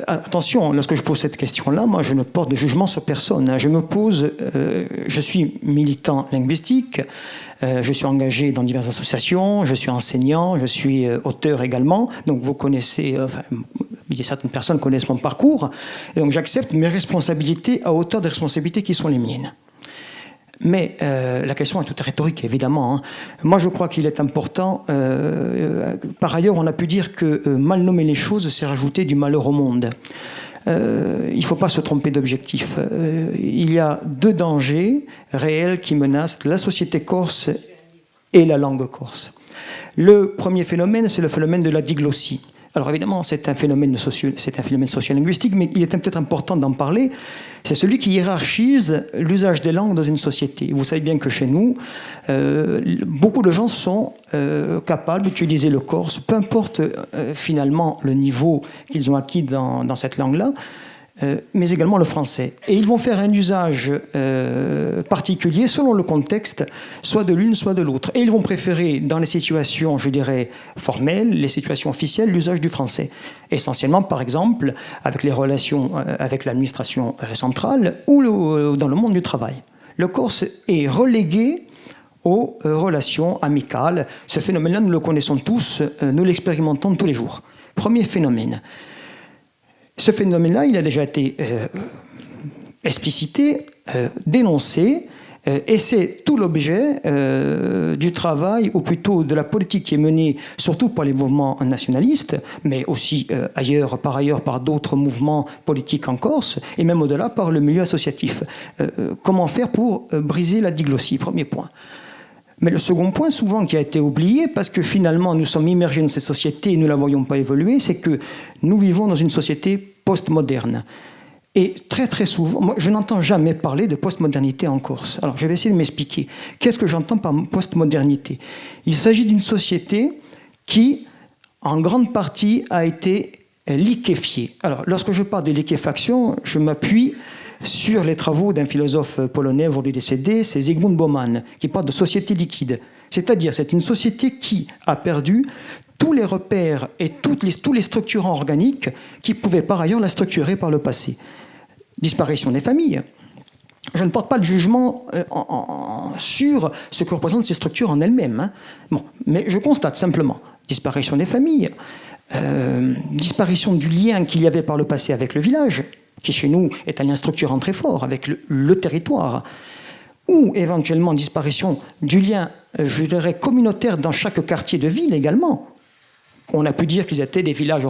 Attention, lorsque je pose cette question-là, moi je ne porte de jugement sur personne. Je suis militant linguistique, je suis engagé dans diverses associations, je suis enseignant, je suis auteur également. Donc vous connaissez, certaines personnes connaissent mon parcours, et donc j'accepte mes responsabilités à hauteur des responsabilités qui sont les miennes. Mais la question est toute rhétorique, évidemment. Moi, je crois qu'il est important. Par ailleurs, on a pu dire que mal nommer les choses, c'est rajouter du malheur au monde. il ne faut pas se tromper d'objectif. Il y a deux dangers réels qui menacent la société corse et la langue corse. Le premier phénomène, c'est le phénomène de la diglossie. Alors évidemment, c'est un phénomène sociolinguistique, mais il est peut-être important d'en parler. C'est celui qui hiérarchise l'usage des langues dans une société. Vous savez bien que chez nous, beaucoup de gens sont capables d'utiliser le corse, peu importe finalement le niveau qu'ils ont acquis dans cette langue-là, mais également le français. Et ils vont faire un usage particulier selon le contexte, soit de l'une, soit de l'autre. Et ils vont préférer, dans les situations, je dirais, formelles, les situations officielles, l'usage du français. Essentiellement, par exemple, avec les relations avec l'administration centrale ou dans le monde du travail. Le corse est relégué aux relations amicales. Ce phénomène-là, nous le connaissons tous, nous l'expérimentons tous les jours. Premier phénomène. Ce phénomène-là, il a déjà été explicité, dénoncé, et c'est tout l'objet du travail, ou plutôt de la politique qui est menée, surtout par les mouvements nationalistes, mais aussi par ailleurs par d'autres mouvements politiques en Corse, et même au-delà par le milieu associatif. Comment faire pour briser la diglossie? Premier point. Mais le second point, souvent, qui a été oublié, parce que finalement, nous sommes immergés dans cette société et nous ne la voyons pas évoluer, c'est que nous vivons dans une société postmoderne. Et très, très souvent, moi, je n'entends jamais parler de postmodernité en Corse. Alors, je vais essayer de m'expliquer. Qu'est-ce que j'entends par postmodernité? Il s'agit d'une société qui, en grande partie, a été liquéfiée. Alors, lorsque je parle de liquéfaction, je m'appuie sur les travaux d'un philosophe polonais aujourd'hui décédé, c'est Zygmunt Bauman, qui parle de société liquide. C'est-à-dire, c'est une société qui a perdu tous les repères et tous les structurants organiques qui pouvaient par ailleurs la structurer par le passé. Disparition des familles. Je ne porte pas de jugement sur ce que représentent ces structures en elles-mêmes. Hein. Bon, mais je constate simplement disparition des familles, disparition du lien qu'il y avait par le passé avec le village, qui chez nous est un lien structurant très fort avec le territoire, ou éventuellement disparition du lien, je dirais, communautaire dans chaque quartier de ville également. On a pu dire qu'ils étaient des villages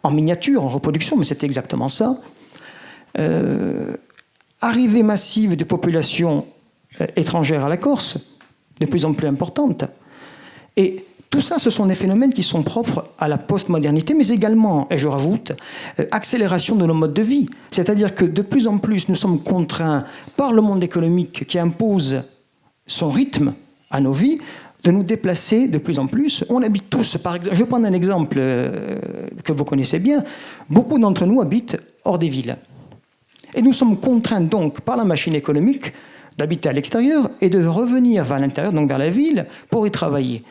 en miniature, en reproduction, mais c'était exactement ça. Arrivée massive de populations étrangères à la Corse, de plus en plus importante. Et tout ça, ce sont des phénomènes qui sont propres à la postmodernité, mais également, et je rajoute, accélération de nos modes de vie. C'est-à-dire que de plus en plus, nous sommes contraints par le monde économique qui impose son rythme à nos vies, de nous déplacer de plus en plus. On habite tous, par exemple, je vais prendre un exemple que vous connaissez bien, beaucoup d'entre nous habitent hors des villes. Et nous sommes contraints donc par la machine économique d'habiter à l'extérieur et de revenir vers l'intérieur, donc vers la ville, pour y travailler.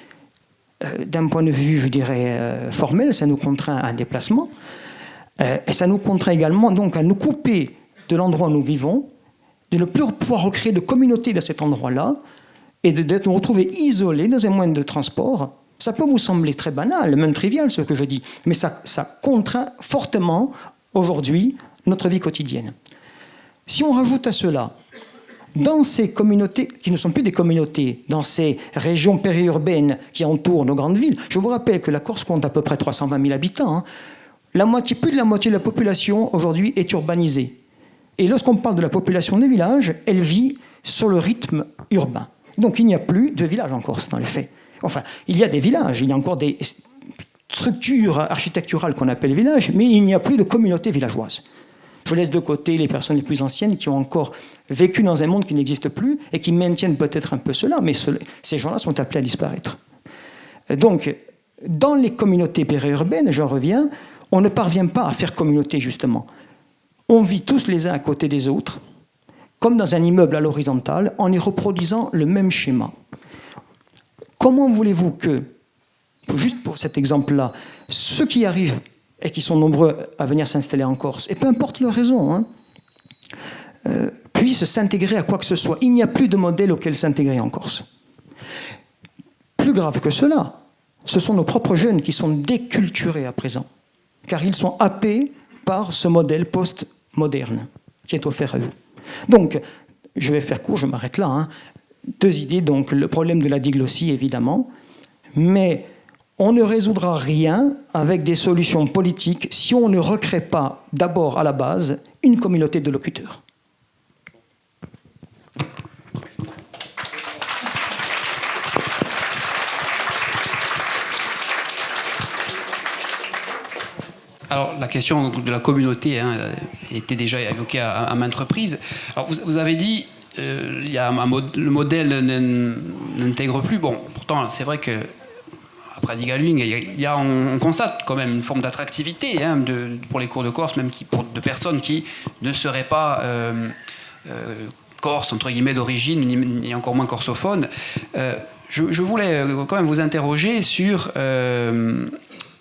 D'un point de vue, je dirais, formel, ça nous contraint à un déplacement. Et ça nous contraint également donc à nous couper de l'endroit où nous vivons, de ne plus pouvoir recréer de communauté dans cet endroit-là, et de nous retrouver isolés dans un moyen de transport. Ça peut vous sembler très banal, même trivial ce que je dis, mais ça contraint fortement, aujourd'hui, notre vie quotidienne. Si on rajoute à cela, dans ces communautés, qui ne sont plus des communautés, dans ces régions périurbaines qui entourent nos grandes villes, je vous rappelle que la Corse compte à peu près 320 000 habitants. Hein. Plus de la moitié de la population, aujourd'hui, est urbanisée. Et lorsqu'on parle de la population des villages, elle vit sur le rythme urbain. Donc il n'y a plus de villages en Corse, dans les faits. Enfin, il y a des villages, il y a encore des structures architecturales qu'on appelle villages, mais il n'y a plus de communauté villageoise. Je laisse de côté les personnes les plus anciennes qui ont encore vécu dans un monde qui n'existe plus et qui maintiennent peut-être un peu cela, mais ces gens-là sont appelés à disparaître. Donc, dans les communautés périurbaines, j'en reviens, on ne parvient pas à faire communauté, justement. On vit tous les uns à côté des autres, comme dans un immeuble à l'horizontale, en y reproduisant le même schéma. Comment voulez-vous que, juste pour cet exemple-là, ceux qui arrivent et qui sont nombreux à venir s'installer en Corse, et peu importe leur raison, hein, puissent s'intégrer à quoi que ce soit. Il n'y a plus de modèle auquel s'intégrer en Corse. Plus grave que cela, ce sont nos propres jeunes qui sont déculturés à présent, car ils sont happés par ce modèle post-moderne qui est offert à eux. Donc, je vais faire court, je m'arrête là. Hein. Deux idées, donc le problème de la diglossie, évidemment, mais On ne résoudra rien avec des solutions politiques si on ne recrée pas d'abord à la base une communauté de locuteurs. Alors, la question de la communauté était déjà évoquée à maintes reprises. Alors, vous avez dit il y a le modèle n'intègre plus. Bon, pourtant, c'est vrai que à Pradigaling, on constate quand même une forme d'attractivité pour les cours de Corse, même de personnes qui ne seraient pas corse, entre guillemets, d'origine, ni encore moins corsophones. Je voulais quand même vous interroger sur...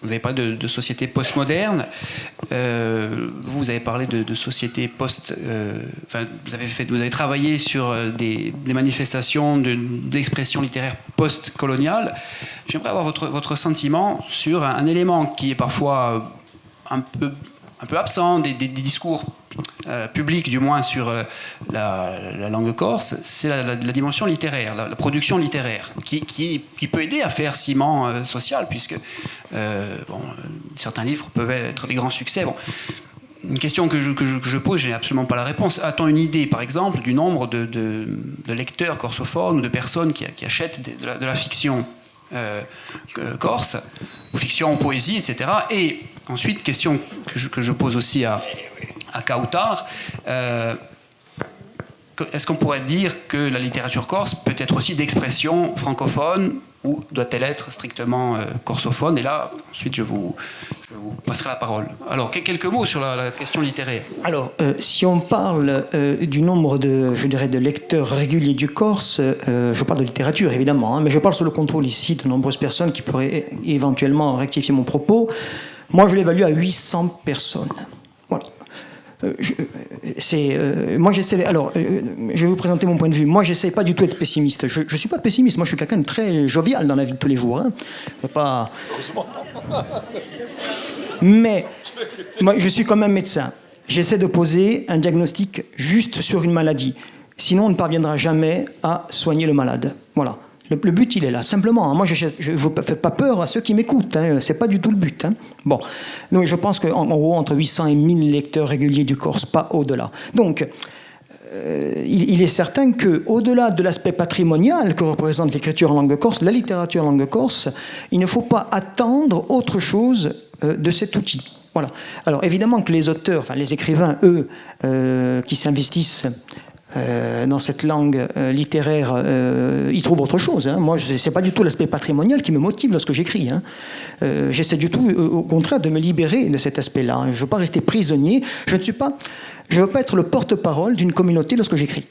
vous avez parlé de société postmoderne, vous avez parlé de société vous avez travaillé sur des manifestations d'expression littéraire post-coloniale. J'aimerais avoir votre sentiment sur un élément qui est parfois un peu absent des discours publics, du moins sur la langue corse, c'est la dimension littéraire, la production littéraire, qui peut aider à faire ciment social, puisque certains livres peuvent être des grands succès. Bon, une question que je pose, je n'ai absolument pas la réponse. A-t-on une idée, par exemple, du nombre de lecteurs corsophones ou de personnes qui achètent de la fiction corse, ou fiction en poésie, etc. Et ensuite, question que je pose aussi à Kautar, est-ce qu'on pourrait dire que la littérature corse peut être aussi d'expression francophone ou doit-elle être strictement corsophone? Et là, ensuite, je vous passerai la parole. Alors, quelques mots sur la question littéraire. Alors, si on parle du nombre de lecteurs réguliers du Corse, je parle de littérature évidemment, mais je parle sous le contrôle ici de nombreuses personnes qui pourraient éventuellement rectifier mon propos. Moi, je l'évalue à 800 personnes. Voilà. Moi, j'essaie. Alors, je vais vous présenter mon point de vue. Moi, j'essaie pas du tout d'être pessimiste. Je ne suis pas pessimiste. Moi, je suis quelqu'un de très jovial dans la vie de tous les jours. Pas. Mais moi, je suis quand même médecin. J'essaie de poser un diagnostic juste sur une maladie. Sinon, on ne parviendra jamais à soigner le malade. Voilà. Le but, il est là, simplement. Moi, je ne fais pas peur à ceux qui m'écoutent. Ce n'est pas du tout le but. Bon. Donc, je pense qu'en gros, entre 800 et 1000 lecteurs réguliers du Corse, pas au-delà. Donc, il est certain qu'au-delà de l'aspect patrimonial que représente l'écriture en langue corse, la littérature en langue corse, il ne faut pas attendre autre chose de cet outil. Voilà. Alors, évidemment que les auteurs, enfin les écrivains, eux, qui s'investissent dans cette langue littéraire, ils trouvent autre chose. Moi, ce n'est pas du tout l'aspect patrimonial qui me motive lorsque j'écris. J'essaie du tout, au contraire, de me libérer de cet aspect-là. Je ne veux pas rester prisonnier. Je ne veux pas être le porte-parole d'une communauté lorsque j'écris.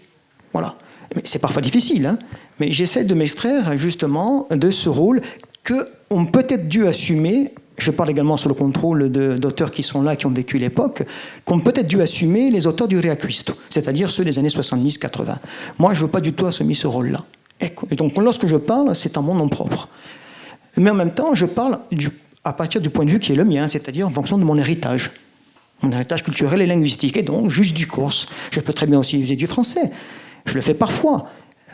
Voilà. Mais c'est parfois difficile, mais j'essaie de m'extraire justement de ce rôle qu'on peut-être dû assumer. Je parle également sous le contrôle d'auteurs qui sont là, qui ont vécu l'époque, qu'ont peut-être dû assumer les auteurs du Reacquisto, c'est-à-dire ceux des années 70-80. Moi, je ne veux pas du tout assumer ce rôle-là. Et donc, lorsque je parle, c'est en mon nom propre. Mais en même temps, je parle à partir du point de vue qui est le mien, c'est-à-dire en fonction de mon héritage culturel et linguistique, et donc juste du corse. Je peux très bien aussi user du français. Je le fais parfois.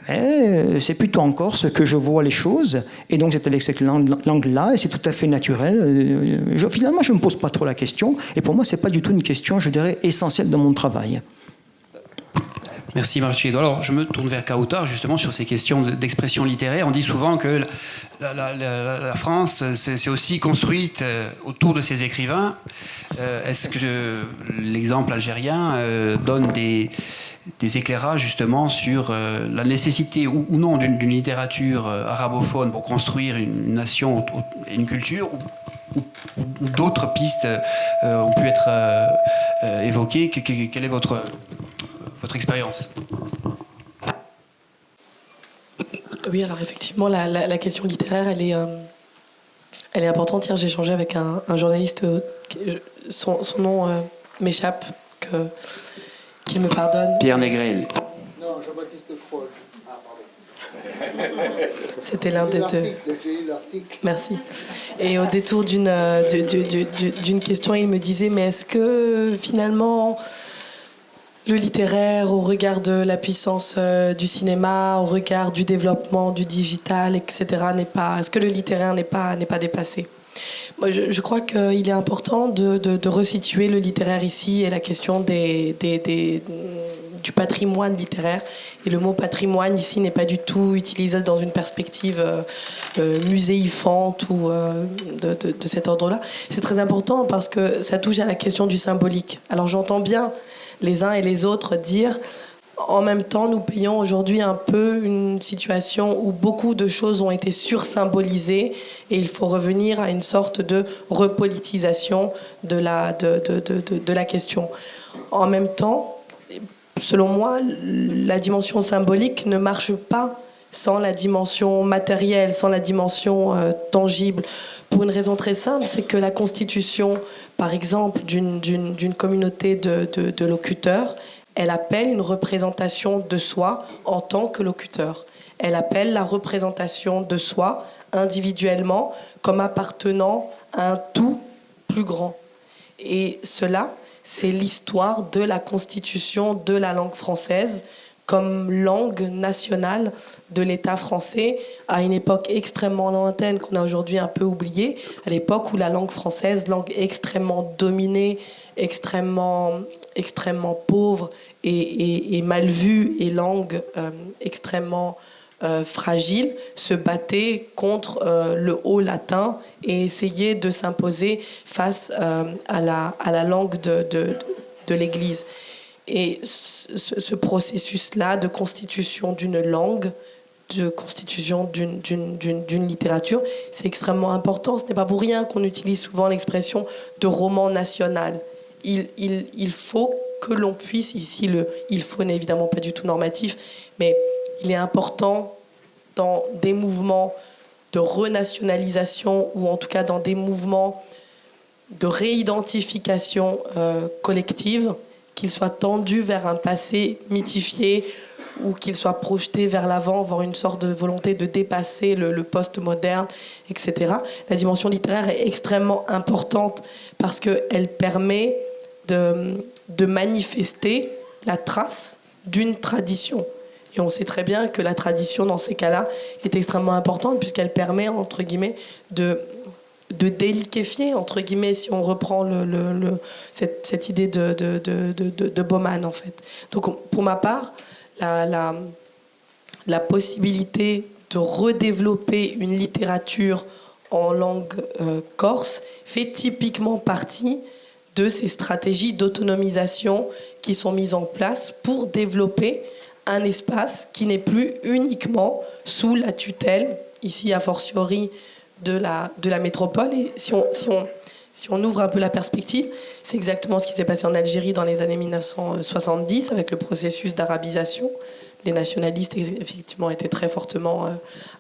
Mais c'est plutôt en Corse que je vois les choses, et donc c'est avec cette langue-là, et c'est tout à fait naturel. Finalement, je ne me pose pas trop la question, et pour moi, ce n'est pas du tout une question, je dirais, essentielle dans mon travail. Merci Marcelo. Alors, je me tourne vers Kautar, justement, sur ces questions d'expression littéraire. On dit souvent que la France s'est aussi construite autour de ses écrivains. Est-ce que l'exemple algérien donne des éclairages justement sur la nécessité ou non d'une littérature arabophone pour construire une nation et une culture, ou d'autres pistes ont pu être évoquées? Quelle est votre expérience? Oui, alors effectivement, la question littéraire, elle est importante. Hier, j'ai échangé avec un journaliste, son nom m'échappe, qu'il me pardonne. Pierre Négrel. Non, Jean-Baptiste Kroll. Ah, pardon. C'était l'un des deux. J'ai eu l'article. Merci. Et au détour d'une question, il me disait, mais est-ce que finalement le littéraire au regard de la puissance du cinéma, au regard du développement du digital, etc. Est-ce que le littéraire n'est pas dépassé? Moi, je crois qu'il est important de resituer le littéraire ici et la question du patrimoine littéraire. Et le mot patrimoine ici n'est pas du tout utilisé dans une perspective muséifiante ou de cet ordre-là. C'est très important parce que ça touche à la question du symbolique. Alors j'entends bien les uns et les autres dire en même temps, nous payons aujourd'hui un peu une situation où beaucoup de choses ont été sursymbolisées et il faut revenir à une sorte de repolitisation de la question. En même temps, selon moi, la dimension symbolique ne marche pas sans la dimension matérielle, sans la dimension tangible. Pour une raison très simple, c'est que la constitution, par exemple, d'une communauté de locuteurs, elle appelle une représentation de soi en tant que locuteur. Elle appelle la représentation de soi individuellement comme appartenant à un tout plus grand. Et cela, c'est l'histoire de la constitution de la langue française comme langue nationale de l'État français à une époque extrêmement lointaine qu'on a aujourd'hui un peu oubliée, à l'époque où la langue française, langue extrêmement dominée, extrêmement pauvre et mal vue, et langue extrêmement fragile, se battait contre le haut latin et essayait de s'imposer face à la langue de l'Église. Et ce processus-là de constitution d'une langue, de constitution d'une littérature, c'est extrêmement important. Ce n'est pas pour rien qu'on utilise souvent l'expression de roman national. Il faut que l'on puisse, ici il faut n'est évidemment pas du tout normatif, mais il est important dans des mouvements de renationalisation ou en tout cas dans des mouvements de réidentification collective, qu'il soit tendu vers un passé mythifié ou qu'il soit projeté vers l'avant, vers une sorte de volonté de dépasser le post-moderne, etc. La dimension littéraire est extrêmement importante parce qu'elle permet de manifester la trace d'une tradition. Et on sait très bien que la tradition, dans ces cas-là, est extrêmement importante puisqu'elle permet, entre guillemets, de déliquéfier, entre guillemets, si on reprend cette idée de Bauman, en fait. Donc, pour ma part, la possibilité de redévelopper une littérature en langue corse fait typiquement partie de ces stratégies d'autonomisation qui sont mises en place pour développer un espace qui n'est plus uniquement sous la tutelle, ici a fortiori, de la métropole. Et si on ouvre un peu la perspective, c'est exactement ce qui s'est passé en Algérie dans les années 1970 avec le processus d'arabisation. Les nationalistes, effectivement, étaient très fortement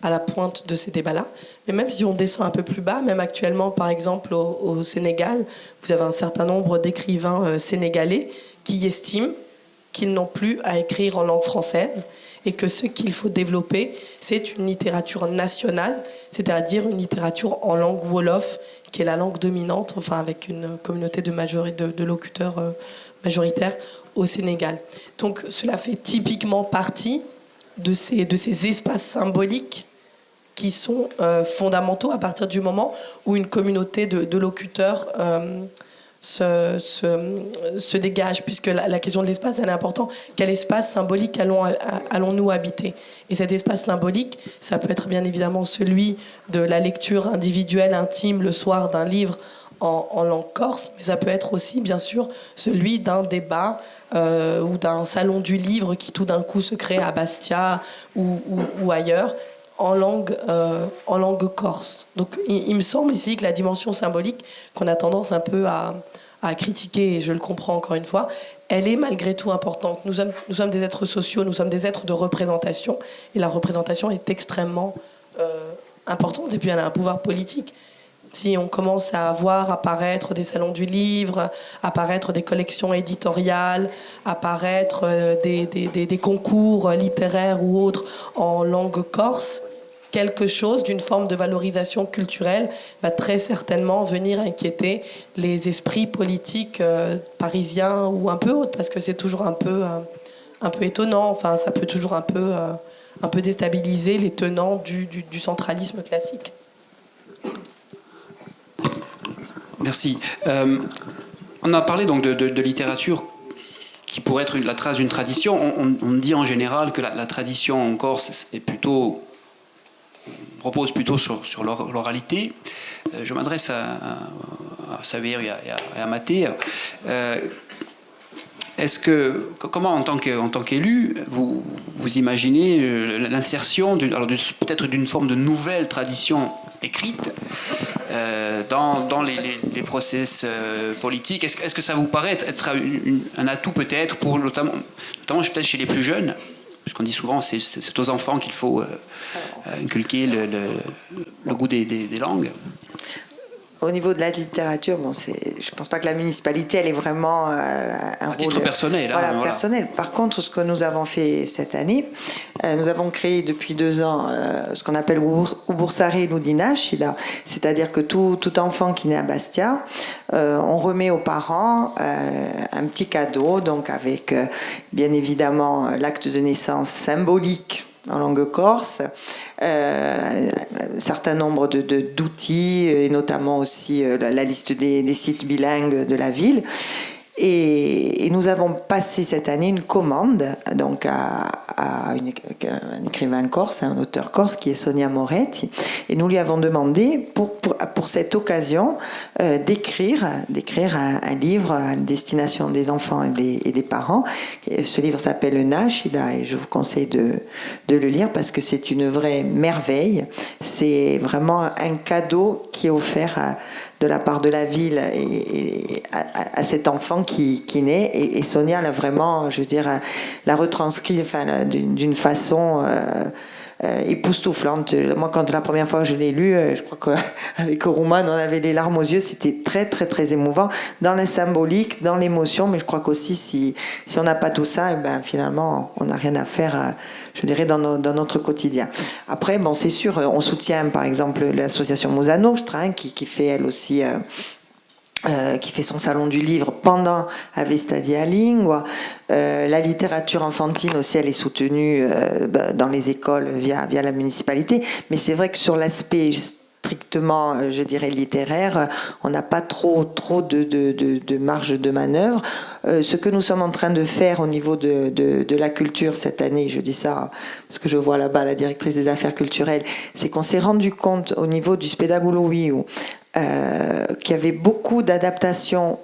à la pointe de ces débats-là. Mais même si on descend un peu plus bas, même actuellement, par exemple, au Sénégal, vous avez un certain nombre d'écrivains sénégalais qui estiment qu'ils n'ont plus à écrire en langue française et que ce qu'il faut développer, c'est une littérature nationale, c'est-à-dire une littérature en langue wolof, qui est la langue dominante, enfin avec une communauté de locuteurs majoritaires au Sénégal. Donc cela fait typiquement partie de ces espaces symboliques qui sont fondamentaux à partir du moment où une communauté de locuteurs se dégage, puisque la question de l'espace, elle est importante. Quel espace symbolique allons-nous habiter? Et cet espace symbolique, ça peut être bien évidemment celui de la lecture individuelle, intime, le soir d'un livre en langue corse, mais ça peut être aussi, bien sûr, celui d'un débat ou d'un salon du livre qui tout d'un coup se crée à Bastia ou ailleurs, en langue corse. Donc il me semble ici que la dimension symbolique, qu'on a tendance un peu à critiquer, et je le comprends encore une fois, elle est malgré tout importante. Nous sommes des êtres sociaux, nous sommes des êtres de représentation, et la représentation est extrêmement importante, et puis elle a un pouvoir politique. Si on commence à voir apparaître des salons du livre, apparaître des collections éditoriales, apparaître des concours littéraires ou autres en langue corse, quelque chose d'une forme de valorisation culturelle va très certainement venir inquiéter les esprits politiques parisiens ou un peu autres, parce que c'est toujours un peu étonnant. Enfin, ça peut toujours un peu déstabiliser les tenants du centralisme classique. Merci. On a parlé donc de littérature qui pourrait être la trace d'une tradition. On dit en général que la tradition en Corse repose plutôt sur l'oralité. Je m'adresse à Saver et à Mathé. Comment, en tant qu'élu, vous imaginez l'insertion peut-être d'une forme de nouvelle tradition écrite dans les process politiques? Est-ce que ça vous paraît être un atout peut-être pour notamment peut-être chez les plus jeunes, puisqu'on dit souvent c'est aux enfants qu'il faut inculquer le goût des langues? Au niveau de la littérature, je ne pense pas que la municipalité elle est vraiment un rôle titre personnel. Personnel. Par contre, ce que nous avons fait cette année, nous avons créé depuis 2 ans ce qu'on appelle Ubursare Ludinash, c'est-à-dire que tout enfant qui naît à Bastia, on remet aux parents un petit cadeau, donc avec bien évidemment l'acte de naissance symbolique en langue corse, un certain nombre d'outils, et notamment aussi la liste des sites bilingues de la ville. Et nous avons passé cette année une commande donc à un écrivain corse, un auteur corse qui est Sonia Moretti, et nous lui avons demandé pour cette occasion d'écrire un livre à destination des enfants et des parents. Et ce livre s'appelle Nashida et je vous conseille de le lire parce que c'est une vraie merveille. C'est vraiment un cadeau qui est offert de la part de la ville et à cet enfant qui naît. Et Sonia l'a vraiment, je veux dire, l'a retranscrit d'une façon époustouflante. Moi, quand la première fois que je l'ai lu, je crois qu'avec Roman, on avait les larmes aux yeux. C'était très, très, très émouvant dans la symbolique, dans l'émotion. Mais je crois qu'aussi, si on n'a pas tout ça, finalement, on n'a rien à faire, je dirais, dans notre quotidien. Après, c'est sûr, on soutient, par exemple, l'association Musa Nostra, qui fait, elle aussi... qui fait son salon du livre pendant Avesta di Lingua. La littérature enfantine aussi, elle est soutenue dans les écoles via la municipalité. Mais c'est vrai que sur l'aspect strictement, je dirais, littéraire, on n'a pas trop de marge de manœuvre. Ce que nous sommes en train de faire au niveau de la culture cette année, je dis ça parce que je vois là-bas la directrice des affaires culturelles, c'est qu'on s'est rendu compte au niveau du Spedagulowi qu'il y avait beaucoup d'adaptations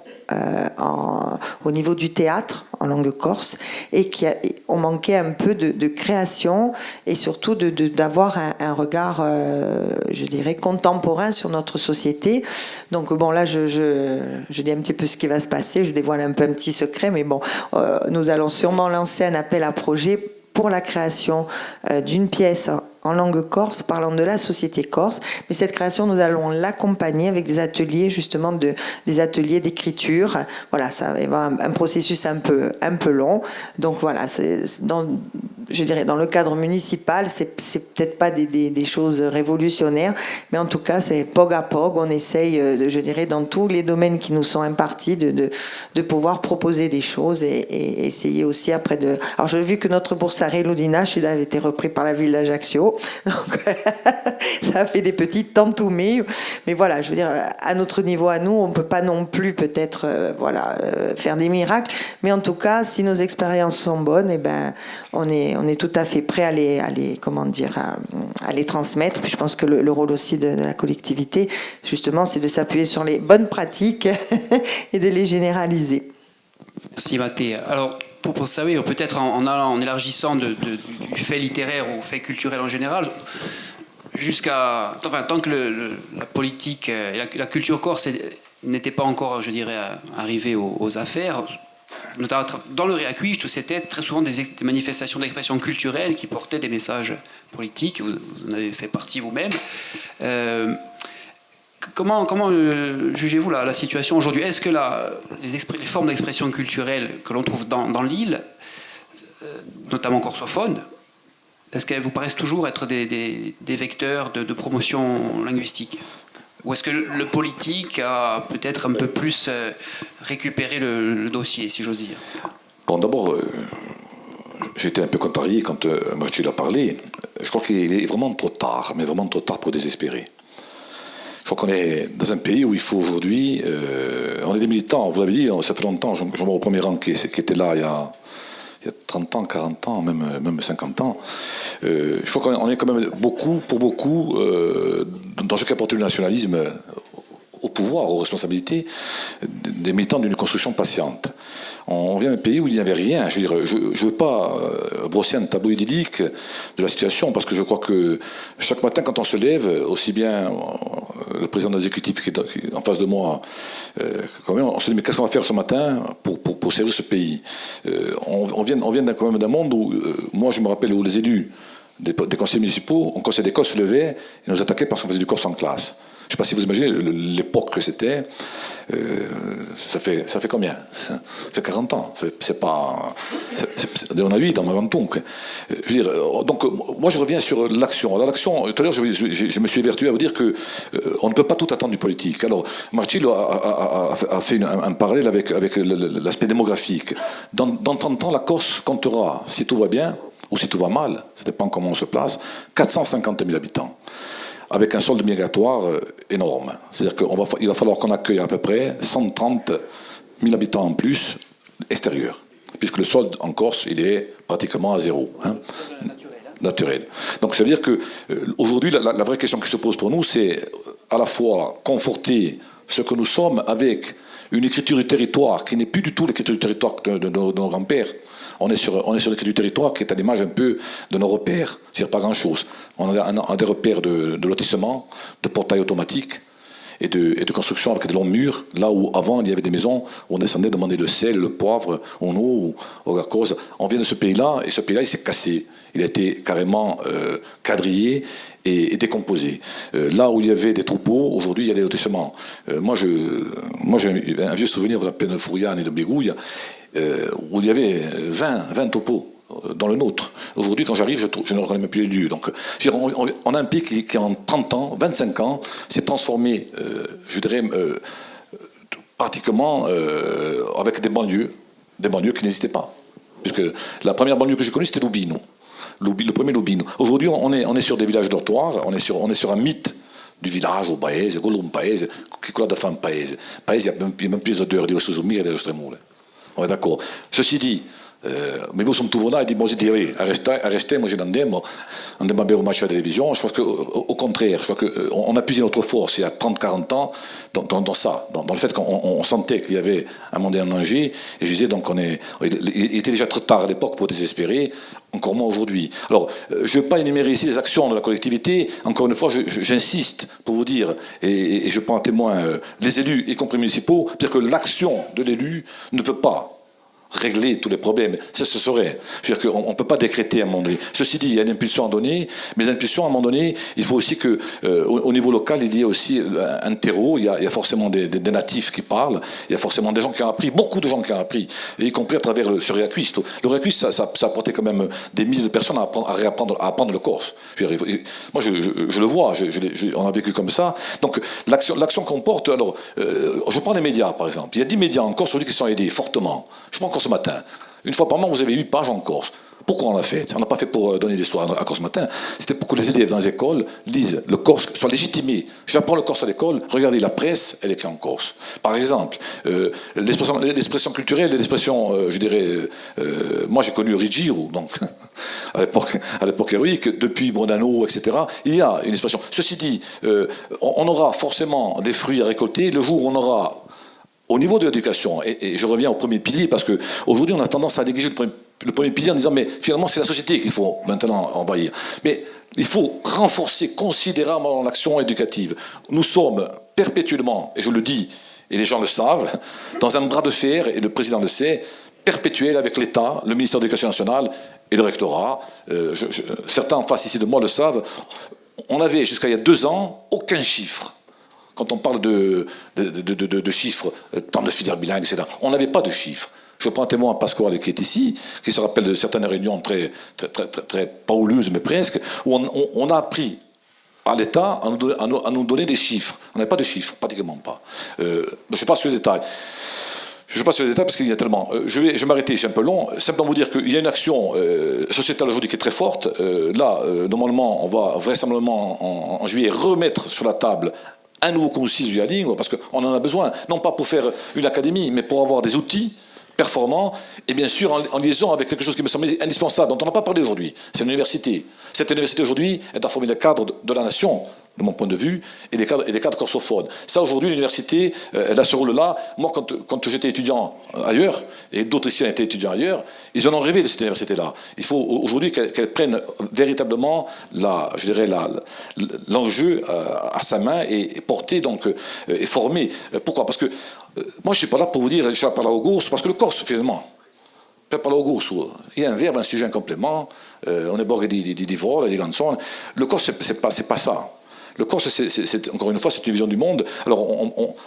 au niveau du théâtre en langue corse et qu'on manquait un peu de création et surtout d'avoir un regard, je dirais, contemporain sur notre société. Donc là, je dis un petit peu ce qui va se passer, je dévoile un petit secret, mais nous allons sûrement lancer un appel à projet pour la création d'une pièce en langue corse, parlant de la société corse. Mais cette création, nous allons l'accompagner avec des ateliers, justement, des ateliers d'écriture. Voilà, ça va y avoir un processus un peu long. Donc voilà, je dirais, dans le cadre municipal, c'est peut-être pas des choses révolutionnaires, mais en tout cas, c'est pog à pog. On essaye, je dirais, dans tous les domaines qui nous sont impartis, de pouvoir proposer des choses et essayer aussi après de... Alors, j'ai vu que notre Bursare Ludinash avait été repris par la ville d'Ajaccio. Donc, ça a fait des petites tantoumées. Mais voilà, je veux dire, à notre niveau, à nous, on ne peut pas non plus peut-être faire des miracles. Mais en tout cas, si nos expériences sont bonnes, on est tout à fait prêt à les transmettre. Puis je pense que le rôle aussi de la collectivité, justement, c'est de s'appuyer sur les bonnes pratiques et de les généraliser. Merci Mathé. Alors, pour savoir, peut-être en élargissant du fait littéraire au fait culturel en général, tant que la politique et la culture corse n'était pas encore, je dirais, arrivée aux affaires, notamment dans le Réacuiste, c'était très souvent des manifestations d'expression culturelle qui portaient des messages politiques. Vous en avez fait partie vous-même. Comment jugez-vous la situation aujourd'hui? Est-ce que les formes d'expression culturelle que l'on trouve dans l'île, notamment corsophone, est-ce qu'elles vous paraissent toujours être des vecteurs de promotion linguistique? Ou est-ce que le politique a peut-être un peu plus récupéré le dossier, si j'ose dire? Bon, d'abord, j'étais un peu contrarié quand Marcel a parlé. Je crois qu'il est vraiment trop tard, mais vraiment trop tard pour désespérer. Je crois qu'on est dans un pays où il faut aujourd'hui... on est des militants, vous l'avez dit, ça fait longtemps, je vois au premier rang qui était là il y a 30 ans, 40 ans, même 50 ans. Je crois qu'on est quand même beaucoup, dans ce qui apporte le nationalisme au pouvoir, aux responsabilités, des militants d'une construction patiente. On vient d'un pays où il n'y avait rien. Je ne veux pas brosser un tableau idyllique de la situation, parce que je crois que chaque matin, quand on se lève, aussi bien le président de l'exécutif qui est en face de moi, quand même, on se dit, mais qu'est-ce qu'on va faire ce matin pour servir ce pays? On vient quand même d'un monde où, moi je me rappelle, où les élus des conseils municipaux, en conseil d'école, se levaient et nous attaquaient parce qu'on faisait du corse en classe. Je ne sais pas si vous imaginez l'époque que c'était. Ça fait combien? Ça fait 40 ans. On a eu dans ma ventonque. Je veux dire, donc, moi, je reviens sur l'action. L'action, tout à l'heure, je me suis évertué à vous dire qu'on ne peut pas tout attendre du politique. Alors, Marcel a fait un parallèle avec l'aspect démographique. Dans 30 ans, la Corse comptera, si tout va bien, ou si tout va mal, ça dépend comment on se place, 450 000 habitants, avec un solde migratoire énorme. C'est-à-dire qu'il va falloir qu'on accueille à peu près 130 000 habitants en plus extérieurs, puisque le solde en Corse, il est pratiquement à zéro. Naturel. Donc ça veut dire qu'aujourd'hui, la vraie question qui se pose pour nous, c'est à la fois conforter ce que nous sommes avec une écriture du territoire qui n'est plus du tout l'écriture du territoire de nos grands-pères. On est sur l'écriture du territoire qui est à l'image un peu de nos repères, c'est-à-dire pas grand-chose. On a des repères de lotissement, de portails automatiques et de construction avec des longs murs, là où avant il y avait des maisons où on descendait demander le sel, le poivre, en eau, ou la cause. On vient de ce pays-là, et ce pays-là il s'est cassé. Il a été carrément quadrillé et décomposé. Là où il y avait des troupeaux, aujourd'hui il y a des lotissements. Moi j'ai un vieux souvenir de la plaine de Fouriane et de Bégouille, où il y avait 20 topos dans le nôtre. Aujourd'hui, quand j'arrive, je ne reconnais même plus les lieux. Donc, on a un pays qui en 30 ans, 25 ans, s'est transformé, je dirais, pratiquement avec des banlieues qui n'existaient pas. Puisque la première banlieue que j'ai connue, c'était Lubino. Le premier Lubino. Aujourd'hui, on est sur des villages dortoirs, on est sur un mythe du village au paese, Golum paese, qui coule de femme paese. Paese, il n'y a même plus d'odeur de Suzumir et de Stremole. On est d'accord. Ceci dit, mais vous sommes tous là et dit, bon, j'ai dit, oui, arrêtez, moi j'ai andiamo a bere un match à la télévision. Je pense qu'au contraire, je crois qu'on a puisé notre force il y a 30-40 ans dans ça, dans le fait qu'on sentait qu'il y avait un monde en danger, et je disais, donc il était déjà trop tard à l'époque pour désespérer, encore moins aujourd'hui. Alors, je ne vais pas énumérer ici les actions de la collectivité, encore une fois, j'insiste pour vous dire, et je prends à témoin les élus, y compris municipaux, dire que l'action de l'élu ne peut pas régler tous les problèmes. Ça, ce serait. Je veux dire qu'on ne peut pas décréter à un moment donné. Ceci dit, il y a une impulsion à donner, mais l'impulsion, à un moment donné, il faut aussi qu'au niveau local, il y ait aussi un terreau. Il y a forcément des natifs qui parlent, il y a forcément des gens qui ont appris, beaucoup de gens qui ont appris, et y compris à travers ce Reacuist. Le Reacuist, ça a apporté quand même des milliers de personnes à apprendre le corse. Moi, je le vois, on a vécu comme ça. Donc, l'action qu'on porte, alors, je prends les médias, par exemple. Il y a 10 médias en Corse aujourd'hui qui sont aidés fortement. Je prends encore ce matin. Une fois par mois, vous avez 8 pages en Corse. Pourquoi on l'a fait? On n'a pas fait pour donner des histoires à Corse Matin. C'était pour que les élèves dans les écoles lisent le Corse, soient légitimés. J'apprends le Corse à l'école, regardez la presse, elle est écrite en Corse. Par exemple, l'expression culturelle, l'expression, je dirais, moi j'ai connu Rigiru, donc à l'époque héroïque, depuis Brodano, etc. Il y a une expression. Ceci dit, on aura forcément des fruits à récolter le jour où on aura, au niveau de l'éducation, et je reviens au premier pilier, parce qu'aujourd'hui on a tendance à négliger le premier pilier en disant mais finalement c'est la société qu'il faut maintenant envahir. Mais il faut renforcer considérablement l'action éducative. Nous sommes perpétuellement, et je le dis, et les gens le savent, dans un bras de fer, et le président le sait, perpétuel avec l'État, le ministère de l'Éducation nationale et le rectorat. Certains en face ici de moi le savent. On avait jusqu'à il y a 2 ans aucun chiffre. Quand on parle de chiffres, tant de filières bilingues, etc., on n'avait pas de chiffres. Je prends témoin Pasquale qui est ici, qui se rappelle de certaines réunions très pas houleuses, mais presque, où on a appris à l'État à nous donner des chiffres. On n'avait pas de chiffres, pratiquement pas. Je passe sur les détails. Je passe sur les détails parce qu'il y a tellement. Je vais m'arrêter, je suis un peu long. Simplement vous dire qu'il y a une action sociétale aujourd'hui qui est très forte. Normalement, on va vraisemblablement en juillet remettre sur la table un nouveau concis du Yaling, parce qu'on en a besoin, non pas pour faire une académie, mais pour avoir des outils performants, et bien sûr en liaison avec quelque chose qui me semble indispensable, dont on n'a pas parlé aujourd'hui, c'est l'université. Cette université aujourd'hui est à former des cadres de la nation, de mon point de vue, et des cadres corsophones. Ça, aujourd'hui, l'université, elle a ce rôle-là. Moi, quand j'étais étudiant ailleurs, et d'autres ici ont été étudiants ailleurs, ils en ont rêvé de cette université-là. Il faut aujourd'hui qu'elle prenne véritablement l'enjeu à sa main et porter, donc, et former. Pourquoi ? Parce que moi, je ne suis pas là pour vous dire, je vais parler au Corse, parce que le Corse, finalement, per parler au Corse, il y a un verbe, un sujet, un complément, on est borgé di vol, di canzone. Le Corse, c'est pas ça. Le Corse, encore une fois, c'est une vision du monde. Alors,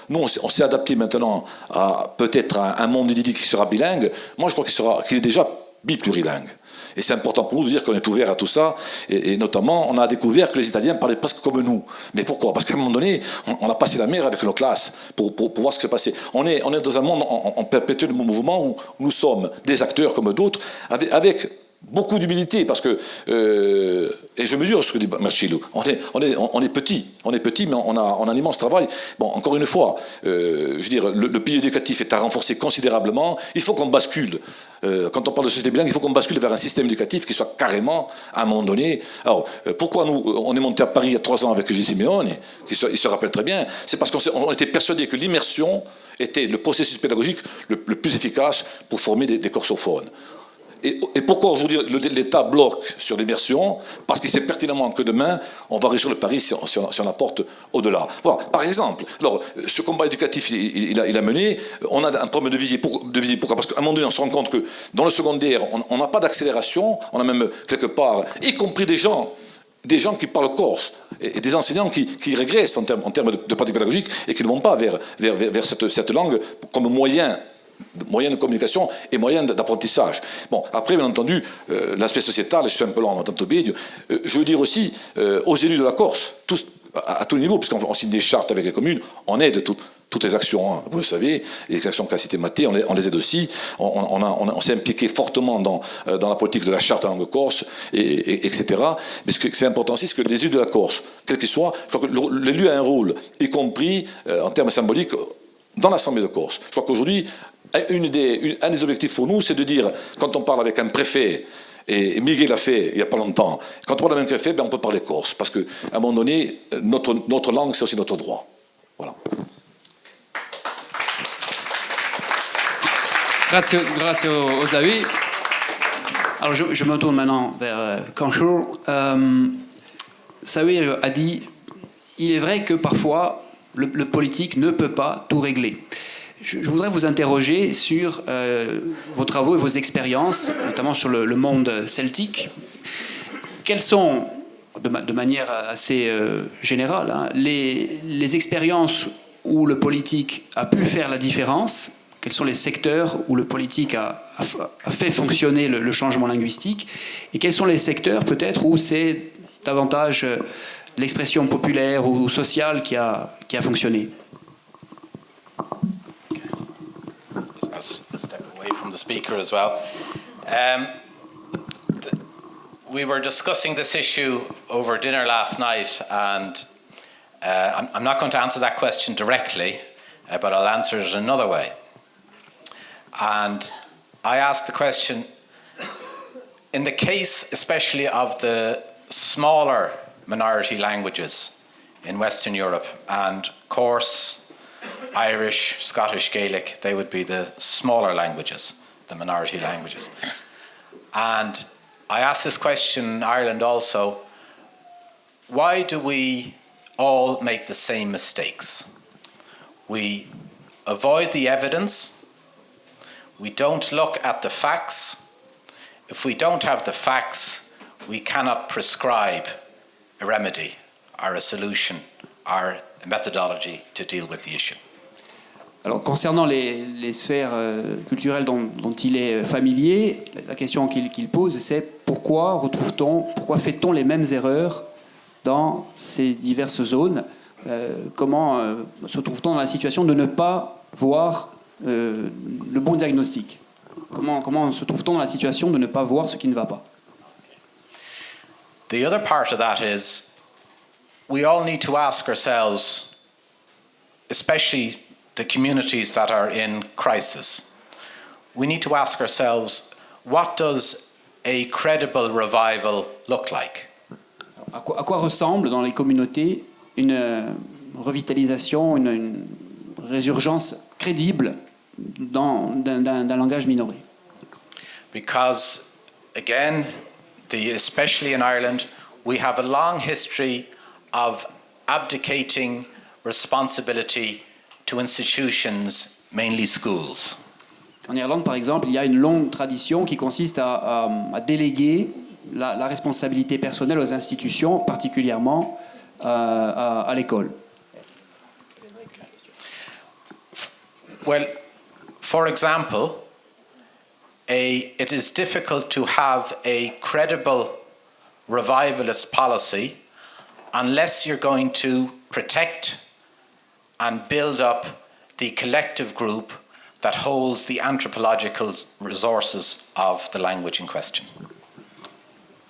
nous, on s'est adapté maintenant à peut-être un monde idyllique qui sera bilingue. Moi, je crois qu'il est déjà biplurilingue. Et c'est important pour nous de dire qu'on est ouvert à tout ça. Et notamment, on a découvert que les Italiens parlaient presque comme nous. Mais pourquoi ? Parce qu'à un moment donné, on a passé la mer avec nos classes pour voir ce qui s'est passé. On est dans un monde en perpétuel mouvement où nous sommes des acteurs comme d'autres, avec beaucoup d'humilité, parce que, et je mesure ce que dit Marcello, on est petit, mais on a un immense travail. Bon, encore une fois, je veux dire, le pilier éducatif est à renforcer considérablement. Il faut qu'on bascule. Quand on parle de société bilingue, il faut qu'on bascule vers un système éducatif qui soit carrément, à un moment donné. Alors, pourquoi nous, on est monté à Paris il y a 3 ans avec Gilles Simeone, il se rappelle très bien, c'est parce qu'on était persuadé que l'immersion était le processus pédagogique le plus efficace pour former des corsophones. Et pourquoi aujourd'hui l'État bloque sur l'immersion ? Parce qu'il sait pertinemment que demain, on va réussir le pari si on apporte au-delà. Voilà. Par exemple, alors, ce combat éducatif, il a mené, on a un problème de visée. Pourquoi ? Parce qu'à un moment donné, on se rend compte que dans le secondaire, on n'a pas d'accélération, on a même quelque part, y compris des gens qui parlent corse, et des enseignants qui régressent en termes de pratique pédagogique et qui ne vont pas vers cette langue comme moyen de communication et moyen d'apprentissage. Bon, après, bien entendu, l'aspect sociétal, je suis un peu long en tant que bide, je veux dire aussi aux élus de la Corse, tous, à tous les niveaux, puisqu'on signe des chartes avec les communes, on aide toutes les actions, hein, vous le savez, les actions qu'a cité Mathé, on les aide aussi, on s'est impliqué fortement dans la politique de la charte en langue corse, etc. Mais ce qui est important aussi, c'est que les élus de la Corse, quels qu'ils soient, je crois que l'élu a un rôle, y compris en termes symboliques, dans l'Assemblée de Corse. Je crois qu'aujourd'hui, un des objectifs pour nous, c'est de dire, quand on parle avec un préfet, et Miguel l'a fait il n'y a pas longtemps, quand on parle avec un préfet, on peut parler corse, parce qu'à un moment donné, notre langue, c'est aussi notre droit. Voilà. Grazie aux avis. Alors je me tourne maintenant vers Kanchour. Sawir a dit, il est vrai que parfois, le politique ne peut pas tout régler. Je voudrais vous interroger sur vos travaux et vos expériences, notamment sur le monde celtique. Quelles sont, de manière assez générale, hein, les expériences où le politique a pu faire la différence ? Quels sont les secteurs où le politique a fait fonctionner le changement linguistique ? Et quels sont les secteurs, peut-être, où c'est davantage l'expression populaire ou sociale qui a fonctionné ? A step away from the speaker as well. We were discussing this issue over dinner last night, and I'm not going to answer that question directly, but I'll answer it another way. And I asked the question, in the case especially of the smaller minority languages in Western Europe, and Corse, Irish, Scottish, Gaelic, they would be the smaller languages, the minority languages. And I asked this question in Ireland also, why do we all make the same mistakes? We avoid the evidence, we don't look at the facts. If we don't have the facts, we cannot prescribe a remedy or a solution or a methodology to deal with the issue. Alors, concernant les sphères culturelles dont il est familier, la question qu'il pose, c'est pourquoi fait-on les mêmes erreurs dans ces diverses zones? Comment se trouve-t-on dans la situation de ne pas voir le bon diagnostic? Comment se trouve-t-on dans la situation de ne pas voir ce qui ne va pas? The other part of that is we all need to ask ourselves, especially the communities that are in crisis, we need to ask ourselves, what does a credible revival look like? À quoi ressemble dans les communautés une revitalisation, une résurgence crédible d'un langage minoré? Because, again, especially in Ireland, we have a long history of abdicating responsibility to institutions, mainly schools. En Irlande, par exemple, il y a une longue tradition qui consiste à déléguer la responsabilité personnelle aux institutions, particulièrement à l'école. Well, for example, it is difficult to have a credible revivalist policy unless you're going to protect and build up the collective group that holds the anthropological resources of the language in question.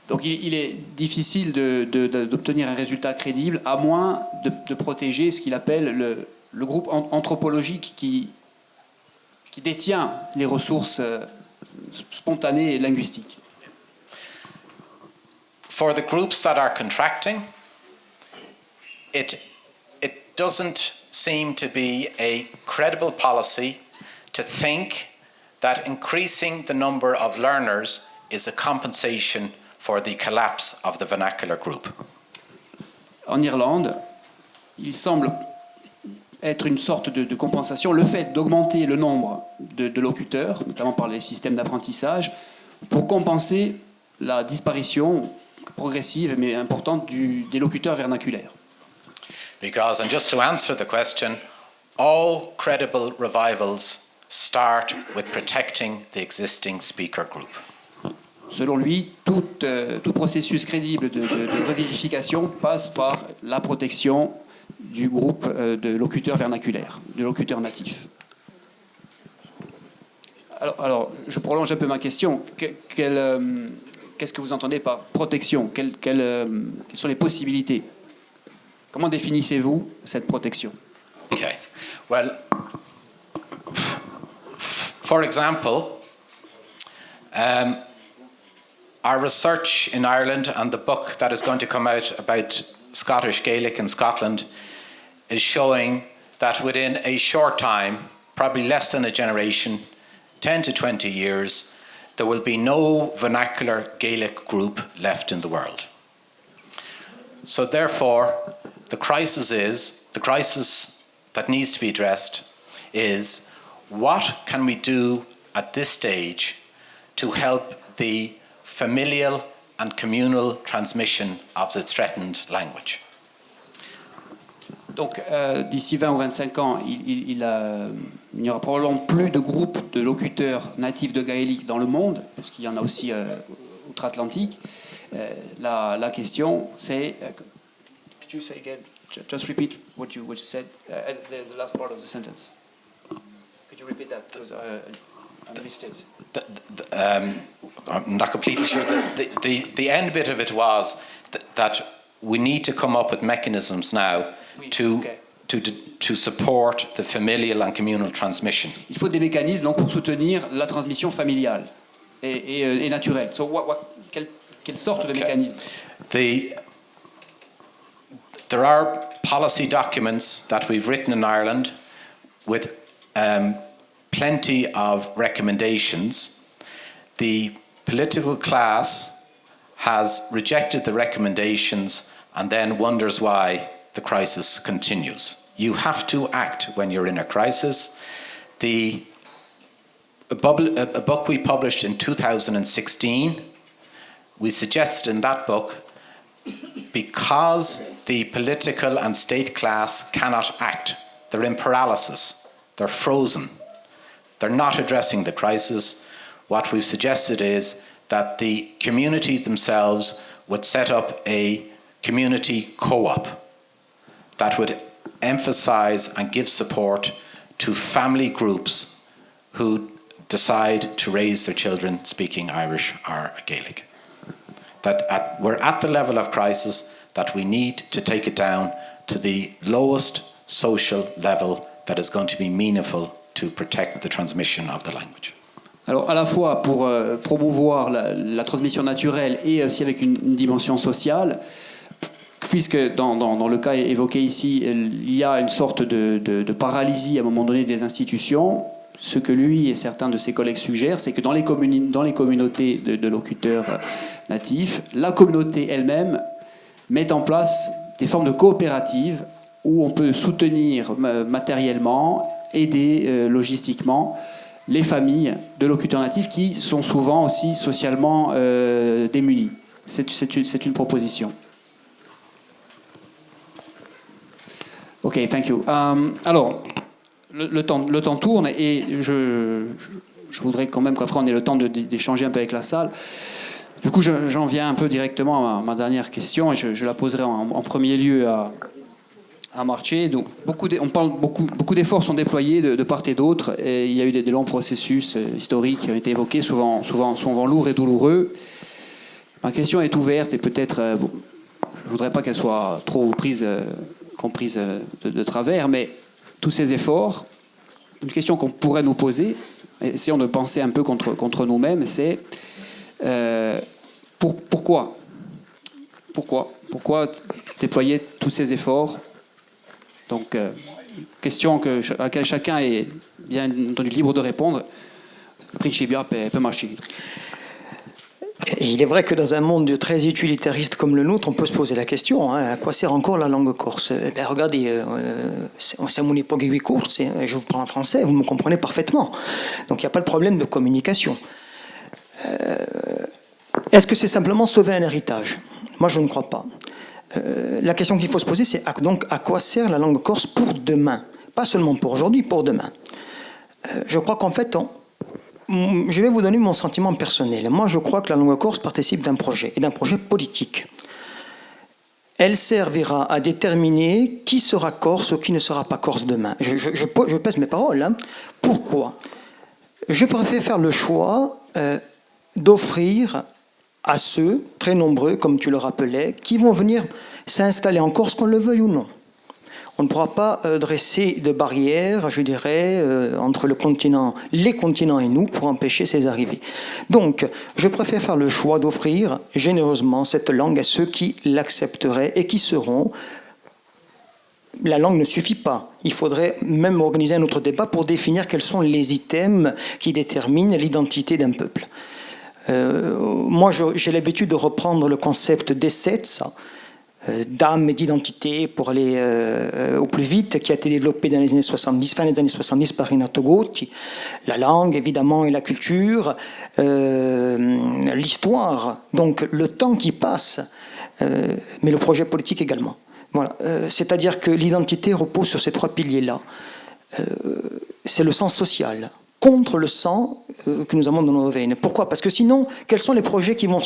Donc il est difficile d'obtenir un résultat crédible à moins de protéger ce qu'il appelle le groupe anthropologique qui détient les ressources spontanées et linguistiques. For the groups that are contracting, it doesn't seem to be a credible policy to think that increasing the number of learners is a compensation for the collapse of the vernacular group. En Irlande, il semble être une sorte de compensation, le fait d'augmenter le nombre de locuteurs, notamment par les systèmes d'apprentissage, pour compenser la disparition progressive mais importante des locuteurs vernaculaires. Because, and just to answer the question, all credible revivals start with protecting the existing speaker group. Selon lui, tout processus crédible de revivification passe par la protection du groupe de locuteurs vernaculaires, de locuteurs natifs. Alors, je prolonge un peu ma question. Qu'est-ce que vous entendez par protection? Quelles sont les possibilités? Comment définissez-vous cette protection? Okay. Well, for example, our research in Ireland and the book that is going to come out about Scottish Gaelic in Scotland is showing that within a short time, probably less than a generation, 10 to 20 years, there will be no vernacular Gaelic group left in the world. So therefore, the crisis that needs to be addressed is, what can we do at this stage to help the familial and communal transmission of the threatened language? Donc, d'ici 20 ou 25 ans, il n'y aura probablement plus de groupes de locuteurs natifs de gaélique dans le monde, parce qu'il y en a aussi outre-Atlantique. La question, c'est... could you say again, just repeat what you said, the last part of the sentence. Could you repeat that? Because I missed it. I'm not completely sure. The end bit of it was that we need to come up with mechanisms now to support the familial and communal transmission. Il faut des mécanismes donc pour soutenir la transmission familiale et naturelle. So quelle sorte de mécanisme? There are policy documents that we've written in Ireland with plenty of recommendations. The political class has rejected the recommendations and then wonders why the crisis continues. You have to act when you're in a crisis. A book we published in 2016, we suggested in that book, because the political and state class cannot act, they're in paralysis. They're frozen. They're not addressing the crisis. What we've suggested is that the community themselves would set up a community co-op that would emphasize and give support to family groups who decide to raise their children speaking Irish or Gaelic. We're at the level of crisis that we need to take it down to the lowest social level that is going to be meaningful to protect the transmission of the language. Alors, à la fois pour promouvoir la transmission naturelle et aussi avec une dimension sociale, puisque dans le cas évoqué ici, il y a une sorte de paralysie à un moment donné des institutions. Ce que lui et certains de ses collègues suggèrent, c'est que dans les communautés de locuteurs natifs, la communauté elle-même met en place des formes de coopératives où on peut soutenir matériellement, aider logistiquement les familles de locuteurs natifs qui sont souvent aussi socialement démunis. C'est une proposition. Ok, thank you. Alors, le temps tourne et je voudrais quand même qu'après on ait le temps d'échanger un peu avec la salle. Du coup, j'en viens un peu directement à ma dernière question et je la poserai en premier lieu à Marché. Donc, beaucoup d'efforts sont déployés de part et d'autre. Et il y a eu des longs processus historiques qui ont été évoqués, souvent lourds et douloureux. Ma question est ouverte et peut-être, je ne voudrais pas qu'elle soit trop comprise de travers, mais tous ces efforts, une question qu'on pourrait nous poser, essayons de penser un peu contre nous-mêmes, c'est pourquoi déployer tous ces efforts? Donc, question à laquelle chacun est bien entendu libre de répondre. Principia per Marchi. Et il est vrai que dans un monde très utilitariste comme le nôtre, on peut se poser la question, à quoi sert encore la langue corse? Regardez, c'est mon époque corse, je vous parle en français, vous me comprenez parfaitement. Donc il n'y a pas de problème de communication. Est-ce que c'est simplement sauver un héritage? Moi, je ne crois pas. La question qu'il faut se poser, c'est donc à quoi sert la langue corse pour demain? Pas seulement pour aujourd'hui, pour demain. Je crois qu'en fait, je vais vous donner mon sentiment personnel. Moi, je crois que la langue corse participe d'un projet, et d'un projet politique. Elle servira à déterminer qui sera corse ou qui ne sera pas corse demain. Je pèse mes paroles. Pourquoi? Je préfère faire le choix d'offrir à ceux, très nombreux, comme tu le rappelais, qui vont venir s'installer en Corse, qu'on le veuille ou non. On ne pourra pas dresser de barrières, je dirais, entre les continents et nous pour empêcher ces arrivées. Donc, je préfère faire le choix d'offrir généreusement cette langue à ceux qui l'accepteraient et qui seront... La langue ne suffit pas. Il faudrait même organiser un autre débat pour définir quels sont les items qui déterminent l'identité d'un peuple. Moi, j'ai l'habitude de reprendre le concept d'essence, d'âme et d'identité pour aller au plus vite, qui a été développé dans les années 70, fin des années 70 par Renato Gotti. La langue, évidemment, et la culture, l'histoire, donc le temps qui passe, mais le projet politique également. Voilà. C'est-à-dire que l'identité repose sur ces trois piliers-là. C'est le sens social, contre le sang que nous avons dans nos veines. Pourquoi? Parce que sinon, quels sont les projets qui vont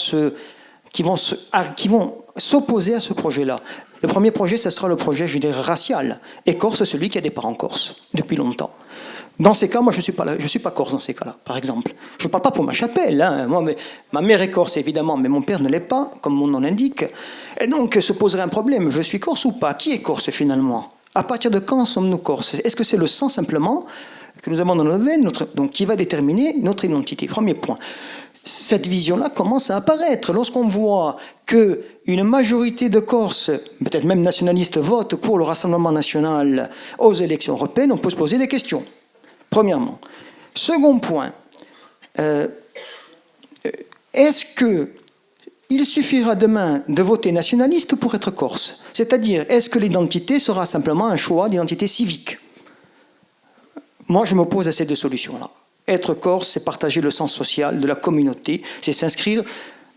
s'opposer à ce projet-là? Le premier projet, ce sera le projet, je dirais, racial. Et corse, celui qui a des parents corses, depuis longtemps. Dans ces cas, moi, je ne suis pas corse dans ces cas-là, par exemple. Je ne parle pas pour ma chapelle. Moi, ma mère est corse, évidemment, mais mon père ne l'est pas, comme mon nom l'indique. Et donc, se poserait un problème. Je suis corse ou pas? Qui est corse, finalement? À partir de quand sommes-nous corses? Est-ce que c'est le sang, simplement, que nous avons dans nos veines, donc, qui va déterminer notre identité? Premier point. Cette vision-là commence à apparaître. Lorsqu'on voit qu'une majorité de Corses, peut-être même nationalistes, votent pour le Rassemblement national aux élections européennes, on peut se poser des questions. Premièrement. Second point, est-ce qu'il suffira demain de voter nationaliste pour être corse? C'est-à-dire, est-ce que l'identité sera simplement un choix d'identité civique? Moi, je m'oppose à ces deux solutions-là. Être corse, c'est partager le sens social de la communauté, c'est s'inscrire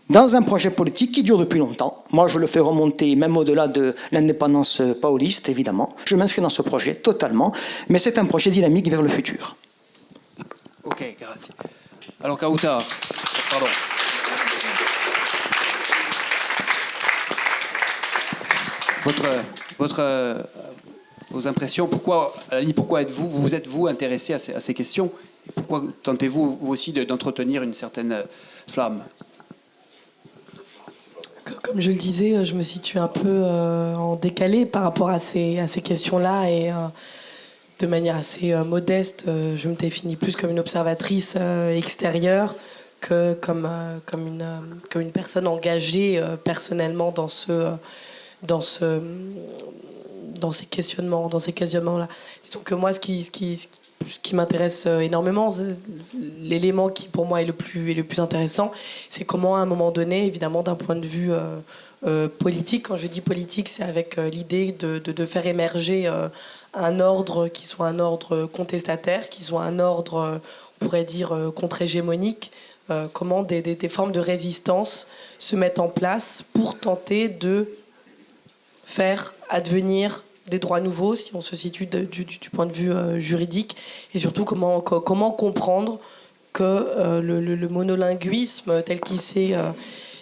dans un projet politique qui dure depuis longtemps. Moi, je le fais remonter même au-delà de l'indépendance pauliste, évidemment. Je m'inscris dans ce projet totalement, mais c'est un projet dynamique vers le futur. Ok, grazie. Alors, Kautar, pardon. Vos impressions, pourquoi êtes-vous intéressé à ces questions? Pourquoi tentez-vous, vous aussi, d'entretenir une certaine flamme? Comme je le disais, je me situe un peu en décalé par rapport à ces questions-là et de manière assez modeste, je me définis plus comme une observatrice extérieure que comme une personne engagée personnellement dans ces questionnements-là. Disons que moi, ce qui m'intéresse énormément, l'élément qui pour moi est le plus intéressant, c'est comment à un moment donné, évidemment d'un point de vue politique, quand je dis politique, c'est avec l'idée de faire émerger un ordre qui soit un ordre contestataire, qui soit un ordre, on pourrait dire, contre-hégémonique, comment des formes de résistance se mettent en place pour tenter de faire advenir des droits nouveaux, si on se situe du point de vue juridique, et surtout comment comprendre que le monolinguisme tel qu'il s'est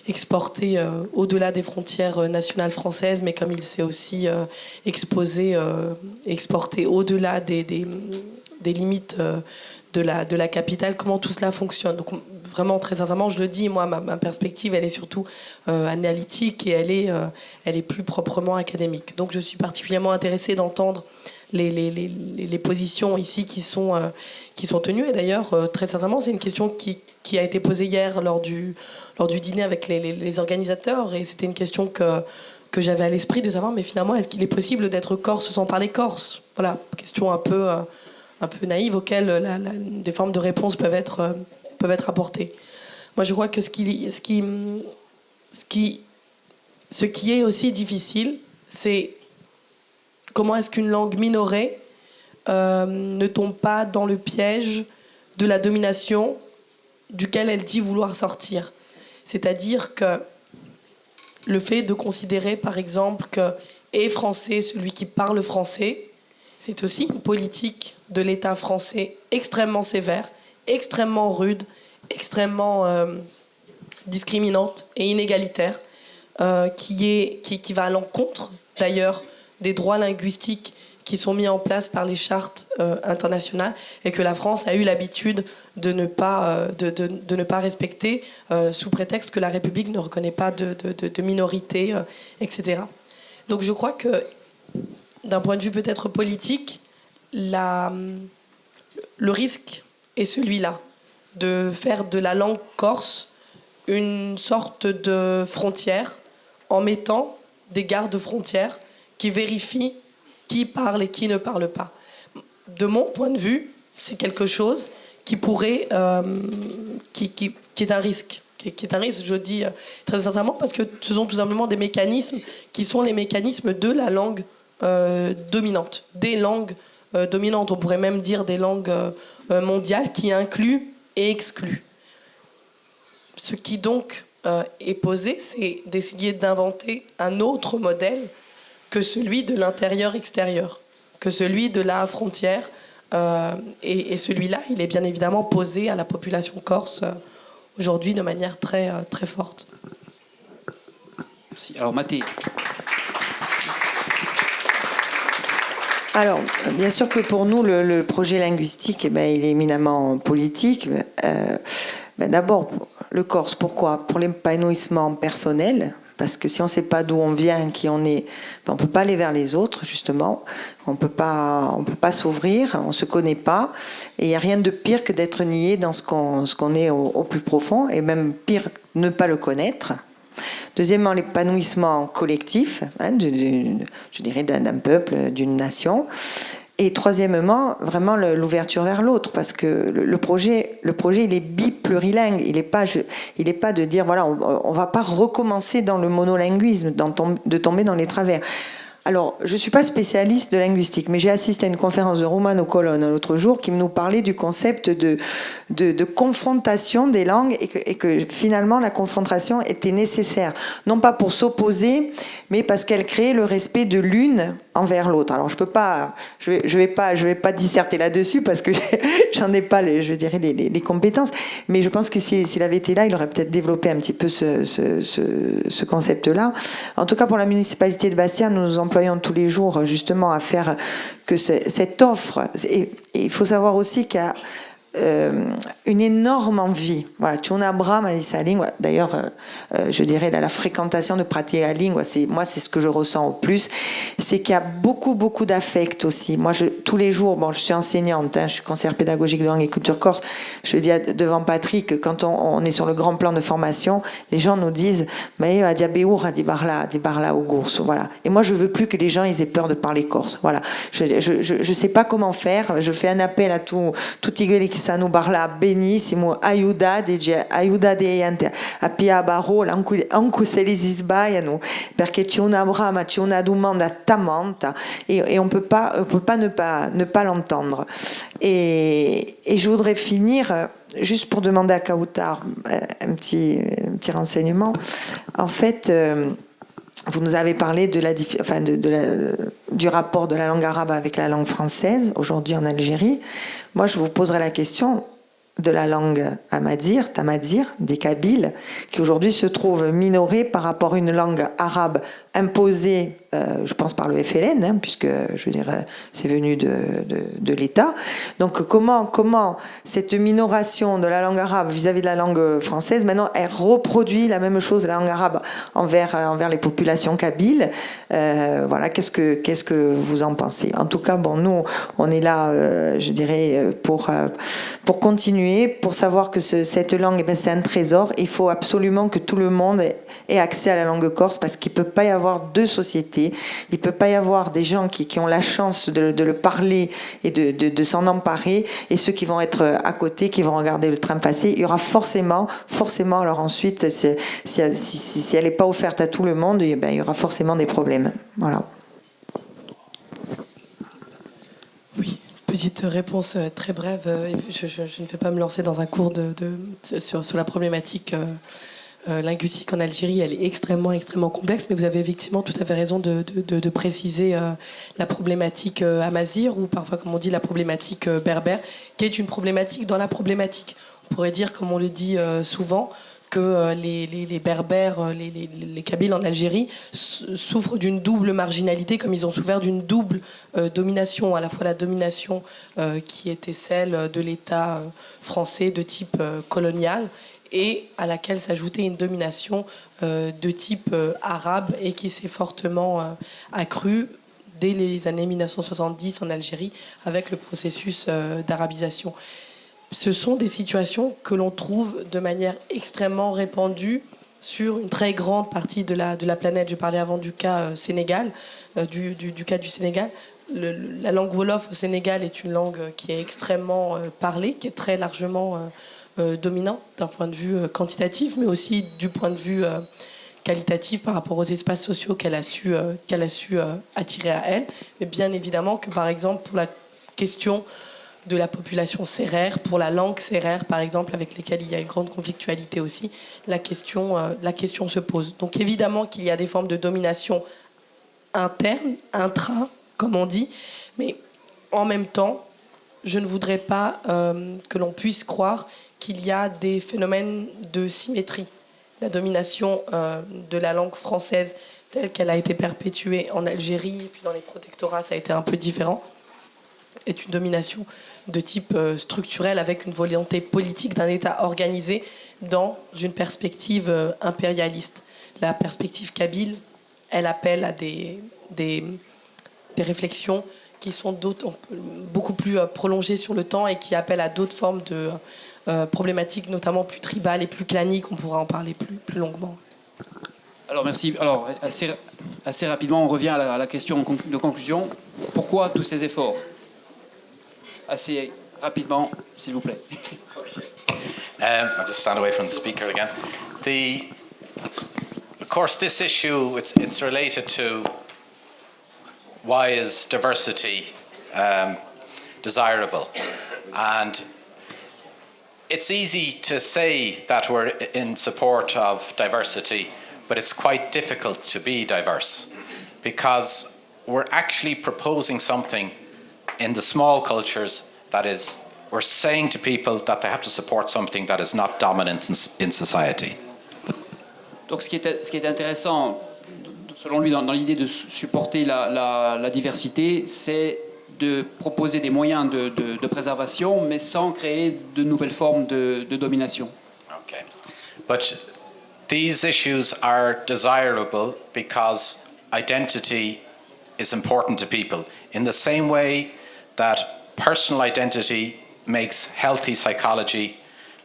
exporté au-delà des frontières nationales françaises, mais comme il s'est aussi exporté au-delà des limites de la capitale, comment tout cela fonctionne. Donc vraiment, très sincèrement, je le dis, moi, ma perspective, elle est surtout analytique et elle est plus proprement académique. Donc je suis particulièrement intéressée d'entendre les positions ici qui sont tenues. Et d'ailleurs, très sincèrement, c'est une question qui a été posée hier lors du dîner avec les organisateurs. Et c'était une question que j'avais à l'esprit de savoir, mais finalement, est-ce qu'il est possible d'être corse sans parler corse? Voilà, question un peu naïve auxquelles des formes de réponses peuvent être apportées. Moi, je crois que ce qui est aussi difficile, c'est comment est-ce qu'une langue minorée ne tombe pas dans le piège de la domination duquel elle dit vouloir sortir. C'est-à-dire que le fait de considérer, par exemple, que est français celui qui parle français, c'est aussi une politique de l'État français extrêmement sévère, extrêmement rude, extrêmement discriminante et inégalitaire, qui va à l'encontre, d'ailleurs, des droits linguistiques qui sont mis en place par les chartes internationales et que la France a eu l'habitude de ne pas respecter sous prétexte que la République ne reconnaît pas de minorité, etc. Donc je crois que, d'un point de vue peut-être politique, le risque est celui-là, de faire de la langue corse une sorte de frontière en mettant des gardes-frontières qui vérifient qui parle et qui ne parle pas. De mon point de vue, c'est quelque chose qui pourrait, qui est un risque. Qui est un risque, je dis très sincèrement, parce que ce sont tout simplement des mécanismes qui sont les mécanismes de la langue dominante, des langues dominantes, on pourrait même dire des langues mondiales qui incluent et excluent. Ce qui donc est posé, c'est d'essayer d'inventer un autre modèle que celui de l'intérieur-extérieur, que celui de la frontière. Et celui-là, il est bien évidemment posé à la population corse aujourd'hui de manière très, très forte. Merci. Alors, Mathé. Alors, bien sûr que pour nous, le projet linguistique, il est éminemment politique. D'abord, le corse, pourquoi? Pour l'épanouissement personnel. Parce que si on ne sait pas d'où on vient, qui on est, on ne peut pas aller vers les autres, justement. On ne peut pas s'ouvrir, on ne se connaît pas. Et il n'y a rien de pire que d'être nié dans ce qu'on est au plus profond, et même pire, ne pas le connaître. Deuxièmement, l'épanouissement collectif, je dirais d'un peuple, d'une nation. Et troisièmement, vraiment l'ouverture vers l'autre, parce que le projet, il est biplurilingue. Il n'est pas de dire, voilà, on ne va pas recommencer dans le monolinguisme, de tomber dans les travers. Alors, je ne suis pas spécialiste de linguistique, mais j'ai assisté à une conférence de Romano Colonna l'autre jour qui nous parlait du concept de confrontation des langues et que finalement la confrontation était nécessaire, non pas pour s'opposer, mais parce qu'elle crée le respect de l'une envers l'autre. Alors, je vais pas disserter là-dessus parce que j'en ai pas les compétences, mais je pense que s'il avait été là, il aurait peut-être développé un petit peu ce concept-là. En tout cas, pour la municipalité de Bastia, nous nous employons tous les jours justement à faire que cette offre, et il faut savoir aussi qu'il y a une énorme envie. Voilà, c'è una brama di sa lingua. D'ailleurs, je dirais la fréquentation de pratique la lingua, c'est ce que je ressens au plus, c'est qu'il y a beaucoup d'affect aussi. Moi, tous les jours, je suis enseignante, je suis conseillère pédagogique de langue et culture corse. Je dis devant Patrick, quand on est sur le grand plan de formation, les gens nous disent mais a diabeur di parla au corso, voilà. Et moi, je veux plus que les gens ils aient peur de parler corse. Voilà. Je sais pas comment faire. Je fais un appel à tutti quelli che sanno parlare benissimo, aiutate a piabaro anche se li si sbagliano, perché c'è una brama, c'è una domanda tanta et on peut pas ne pas l'entendre. Et je voudrais finir juste pour demander à Kautar un petit renseignement. En fait, vous nous avez parlé du rapport de la langue arabe avec la langue française, aujourd'hui en Algérie. Moi, je vous poserai la question de la langue tamadir, des Kabyles, qui aujourd'hui se trouve minorée par rapport à une langue arabe imposée, je pense par le FLN, puisque je veux dire, c'est venu de l'État. Donc comment cette minoration de la langue arabe vis-à-vis de la langue française, maintenant, elle reproduit la même chose, la langue arabe envers les populations kabyles. Voilà, qu'est-ce que vous en pensez? En tout cas, nous, on est là, je dirais, pour continuer, pour savoir que cette langue, c'est un trésor. Il faut absolument que tout le monde ait accès à la langue corse, parce qu'il ne peut pas y avoir deux sociétés. Il ne peut pas y avoir des gens qui ont la chance de le parler et de s'en emparer, et ceux qui vont être à côté, qui vont regarder le train passer. Il y aura forcément, alors ensuite, si elle n'est pas offerte à tout le monde, il y aura forcément des problèmes. Voilà. Oui, petite réponse très brève. Je ne vais pas me lancer dans un cours sur la problématique linguistique en Algérie. Elle est extrêmement complexe, mais vous avez effectivement tout à fait raison de préciser la problématique amazigh, ou parfois, comme on dit, la problématique berbère, qui est une problématique dans la problématique. On pourrait dire, comme on le dit souvent, que les Berbères, les Kabyles en Algérie souffrent d'une double marginalité, comme ils ont souffert d'une double domination, à la fois la domination qui était celle de l'État français de type colonial, et à laquelle s'ajoutait une domination de type arabe, et qui s'est fortement accrue dès les années 1970 en Algérie avec le processus d'arabisation. Ce sont des situations que l'on trouve de manière extrêmement répandue sur une très grande partie de la planète. Je parlais avant du cas Sénégal, du cas du Sénégal. La langue Wolof au Sénégal est une langue qui est extrêmement parlée, qui est très largement dominante d'un point de vue quantitatif, mais aussi du point de vue qualitatif par rapport aux espaces sociaux qu'elle a su attirer à elle. Mais bien évidemment que, par exemple, pour la question de la population sérère, pour la langue sérère, par exemple, avec lesquelles il y a une grande conflictualité aussi, la question se pose. Donc évidemment qu'il y a des formes de domination interne, intra, comme on dit, mais en même temps, je ne voudrais pas que l'on puisse croire qu'il y a des phénomènes de symétrie. La domination de la langue française telle qu'elle a été perpétuée en Algérie, et puis dans les protectorats, ça a été un peu différent, est une domination de type structurel, avec une volonté politique d'un État organisé dans une perspective impérialiste. La perspective kabyle, elle appelle à des réflexions qui sont beaucoup plus prolongées sur le temps, et qui appellent à d'autres formes de problématiques, notamment plus tribales et plus claniques. On pourra en parler plus longuement. Alors merci. Alors assez rapidement, on revient à la question de conclusion. Pourquoi tous ces efforts? Assez rapidement, s'il vous plaît. I'll just stand away from the speaker again. Of course, this issue, it's related to why is diversity desirable? And it's easy to say that we're in support of diversity, but it's quite difficult to be diverse because we're actually proposing something in the small cultures that is, we're saying to people that they have to support something that is not dominant in society. Donc ce qui est intéressant, selon lui, dans l'idée de supporter la diversité, c'est de proposer des moyens de préservation, mais sans créer de nouvelles formes de domination. Okay. But these issues are desirable because identity is important to people. In the same way that personal identity makes healthy psychology,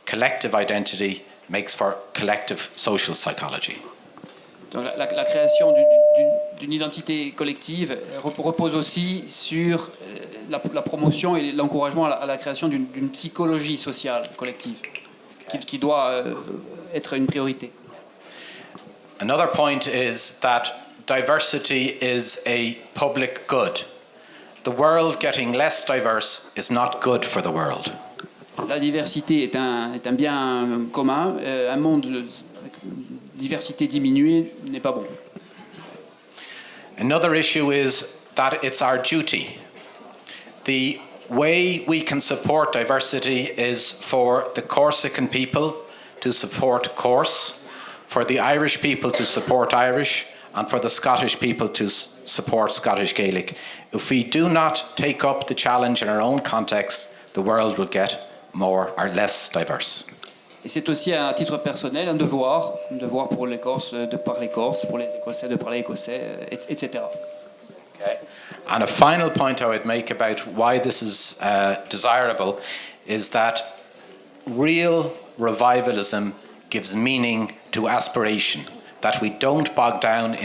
collective identity makes for collective social psychology. Donc la création d'une identité collective repose aussi sur la promotion et l'encouragement à la création d'une psychologie sociale collective qui doit être une priorité. Another point is that diversity is a public good. The world getting less diverse is not good for the world. La diversité est un bien commun. Un monde avec diversité diminuée n'est pas bon. Another issue is that it's our duty. The way we can support diversity is for the Corsican people to support Corse, for the Irish people to support Irish, and for the Scottish people to support Scottish Gaelic. If we do not take up the challenge in our own context, the world will get more or less diverse. Et c'est aussi à titre personnel un devoir pour l'Écosse de parler corse, pour les Écossais de parler écossais, etc. Okay. And a final point I would make about why this is desirable is that real revivalism gives meaning to aspiration. That we don't bog down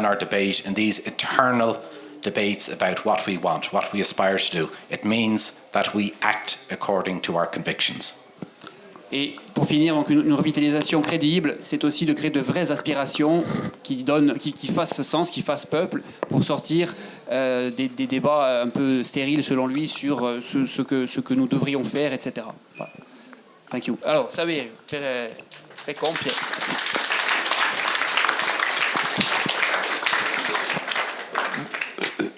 our debate in these eternal debates about what we want, what we aspire to do. It means that we act according to our convictions. Et pour finir, donc une revitalisation crédible, c'est aussi de créer de vraies aspirations qui fassent sens, qui fassent peuple, pour sortir des débats un peu stériles selon lui sur ce que nous devrions faire, etc. Voilà. Thank you. Alors, Saverio, per compiere.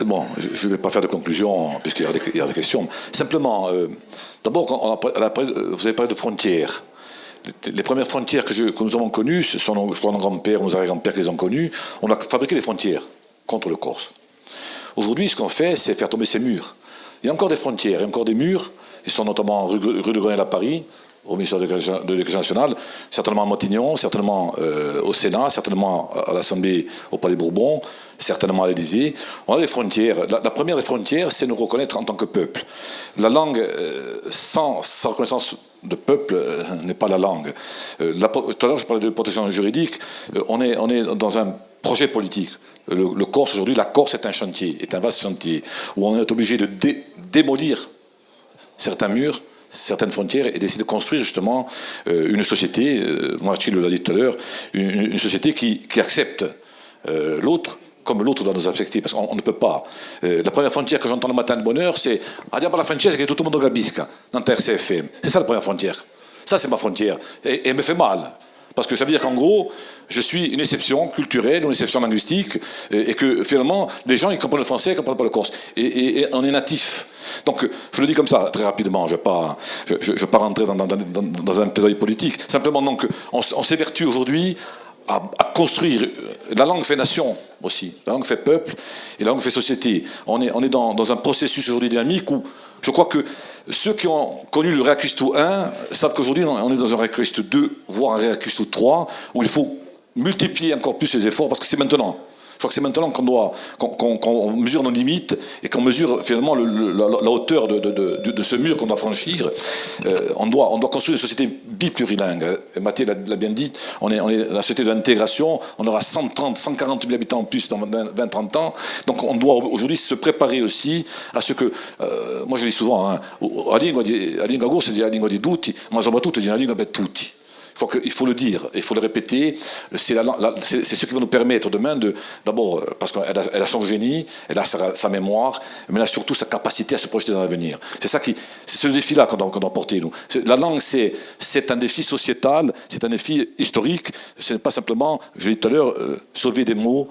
Bon, je ne vais pas faire de conclusion, puisqu'il y a des questions. Simplement, d'abord, vous avez parlé de frontières. Les premières frontières que nous avons connues, ce sont, je crois, nos grands-pères, nos arrière-grands-pères qui les ont connues. On a fabriqué des frontières contre le Corse. Aujourd'hui, ce qu'on fait, c'est faire tomber ces murs. Il y a encore des frontières, il y a encore des murs. Ils sont notamment rue de Grenelle à Paris, au ministère de l'Éducation nationale, certainement à Montignon, certainement au Sénat, certainement à l'Assemblée, au Palais Bourbon, certainement à l'Élysée. On a des frontières. La première des frontières, c'est nous reconnaître en tant que peuple. La langue, sans reconnaissance de peuple, n'est pas la langue. Tout à l'heure, je parlais de protection juridique. On est dans un projet politique. Le Corse, aujourd'hui, la Corse est un chantier, est un vaste chantier, où on est obligé de démolir certains murs, certaines frontières, et d'essayer de construire justement une société, Marchi l'a dit tout à l'heure, une société qui accepte l'autre comme l'autre doit nous accepter, parce qu'on ne peut pas. La première frontière que j'entends le matin de bonne heure, c'est « Andiamo alla francese che tutto il mondo capisca » dans TRCFM. C'est ça la première frontière. Ça, c'est ma frontière. Et elle me fait mal. Parce que ça veut dire qu'en gros, je suis une exception culturelle, une exception linguistique, et que finalement, les gens, ils comprennent le français, ils ne comprennent pas le corse. Et on est natif. Donc, je le dis comme ça, très rapidement, je ne vais pas rentrer dans un plaidoyer politique. Simplement, donc, on s'évertue aujourd'hui à construire. La langue fait nation aussi, la langue fait peuple, et la langue fait société. On est dans un processus aujourd'hui dynamique où je crois que ceux qui ont connu le Reacristo 1 savent qu'aujourd'hui on est dans un Reacristo 2, voire un Reacristo 3, où il faut multiplier encore plus les efforts, parce que c'est maintenant. Je crois que c'est maintenant qu'on mesure nos limites et qu'on mesure finalement la hauteur de ce mur qu'on doit franchir. On doit construire une société biplurilingue. Mathieu l'a bien dit, on est la société de l'intégration, on aura 140 000 habitants en plus dans 20-30 ans. Donc on doit aujourd'hui se préparer aussi à ce que, moi je dis souvent, la lingua corsa è la lingua di tutti, ma soprattutto è la lingua per tutti. Je crois qu'il faut le dire, il faut le répéter. C'est ce qui va nous permettre demain d'abord, parce qu'elle a son génie, elle a sa mémoire, mais elle a surtout sa capacité à se projeter dans l'avenir. C'est le défi-là qu'on doit porter, nous. La langue, c'est un défi sociétal, c'est un défi historique. Ce n'est pas simplement, je l'ai dit tout à l'heure, sauver des mots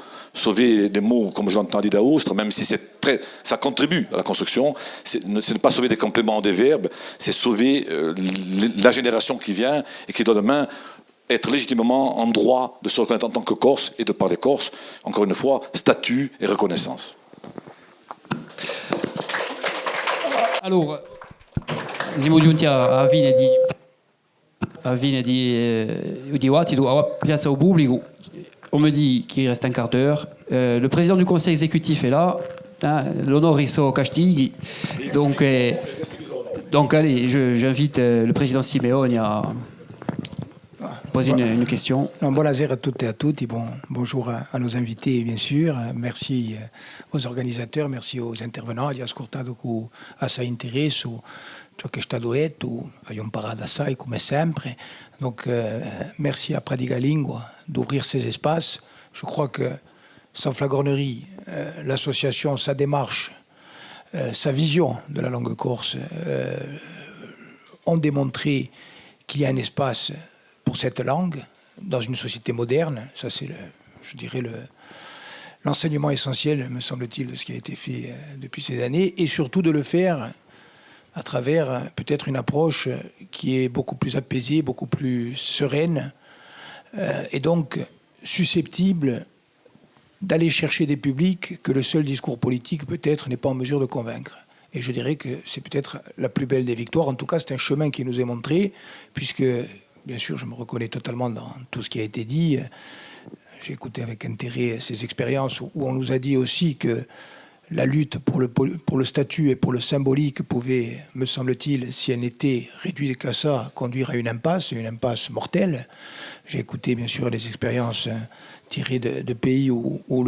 comme je l'entends dit d'Aoustre, même si ça contribue à la construction. Ce n'est pas sauver des compléments des verbes, c'est sauver la génération qui vient et qui doit demain être légitimement en droit de se reconnaître en tant que Corse et de parler corse. Encore une fois, statut et reconnaissance. Allora, siamo giunti a fine di dibattito, a piazza au pubblico. On me dit qu'il reste un quart d'heure. Le président du conseil exécutif est là, hein, l'honoris Castigli. Donc allez, j'invite le président Simeone à poser une question. Buonasera a tutte e a tutti. Bonjour à nos invités, bien sûr. Merci aux organisateurs, merci aux intervenants. Ho ascoltato con assai interesse su ciò che è stato detto, abbiamo imparato assai come sempre. Donc, merci à Pradiga Lingua d'ouvrir ces espaces. Je crois que, sans flagornerie, l'association, sa démarche, sa vision de la langue corse ont démontré qu'il y a un espace pour cette langue dans une société moderne. Ça, c'est, je dirais, l'enseignement essentiel, me semble-t-il, de ce qui a été fait depuis ces années, et surtout de le faire à travers peut-être une approche qui est beaucoup plus apaisée, beaucoup plus sereine, et donc susceptible d'aller chercher des publics que le seul discours politique peut-être n'est pas en mesure de convaincre. Et je dirais que c'est peut-être la plus belle des victoires. En tout cas, c'est un chemin qui nous est montré, puisque, bien sûr, je me reconnais totalement dans tout ce qui a été dit. J'ai écouté avec intérêt ces expériences où on nous a dit aussi que la lutte pour le statut et pour le symbolique pouvait, me semble-t-il, si elle n'était réduite qu'à ça, conduire à une impasse mortelle. J'ai écouté, bien sûr, les expériences tirées de pays où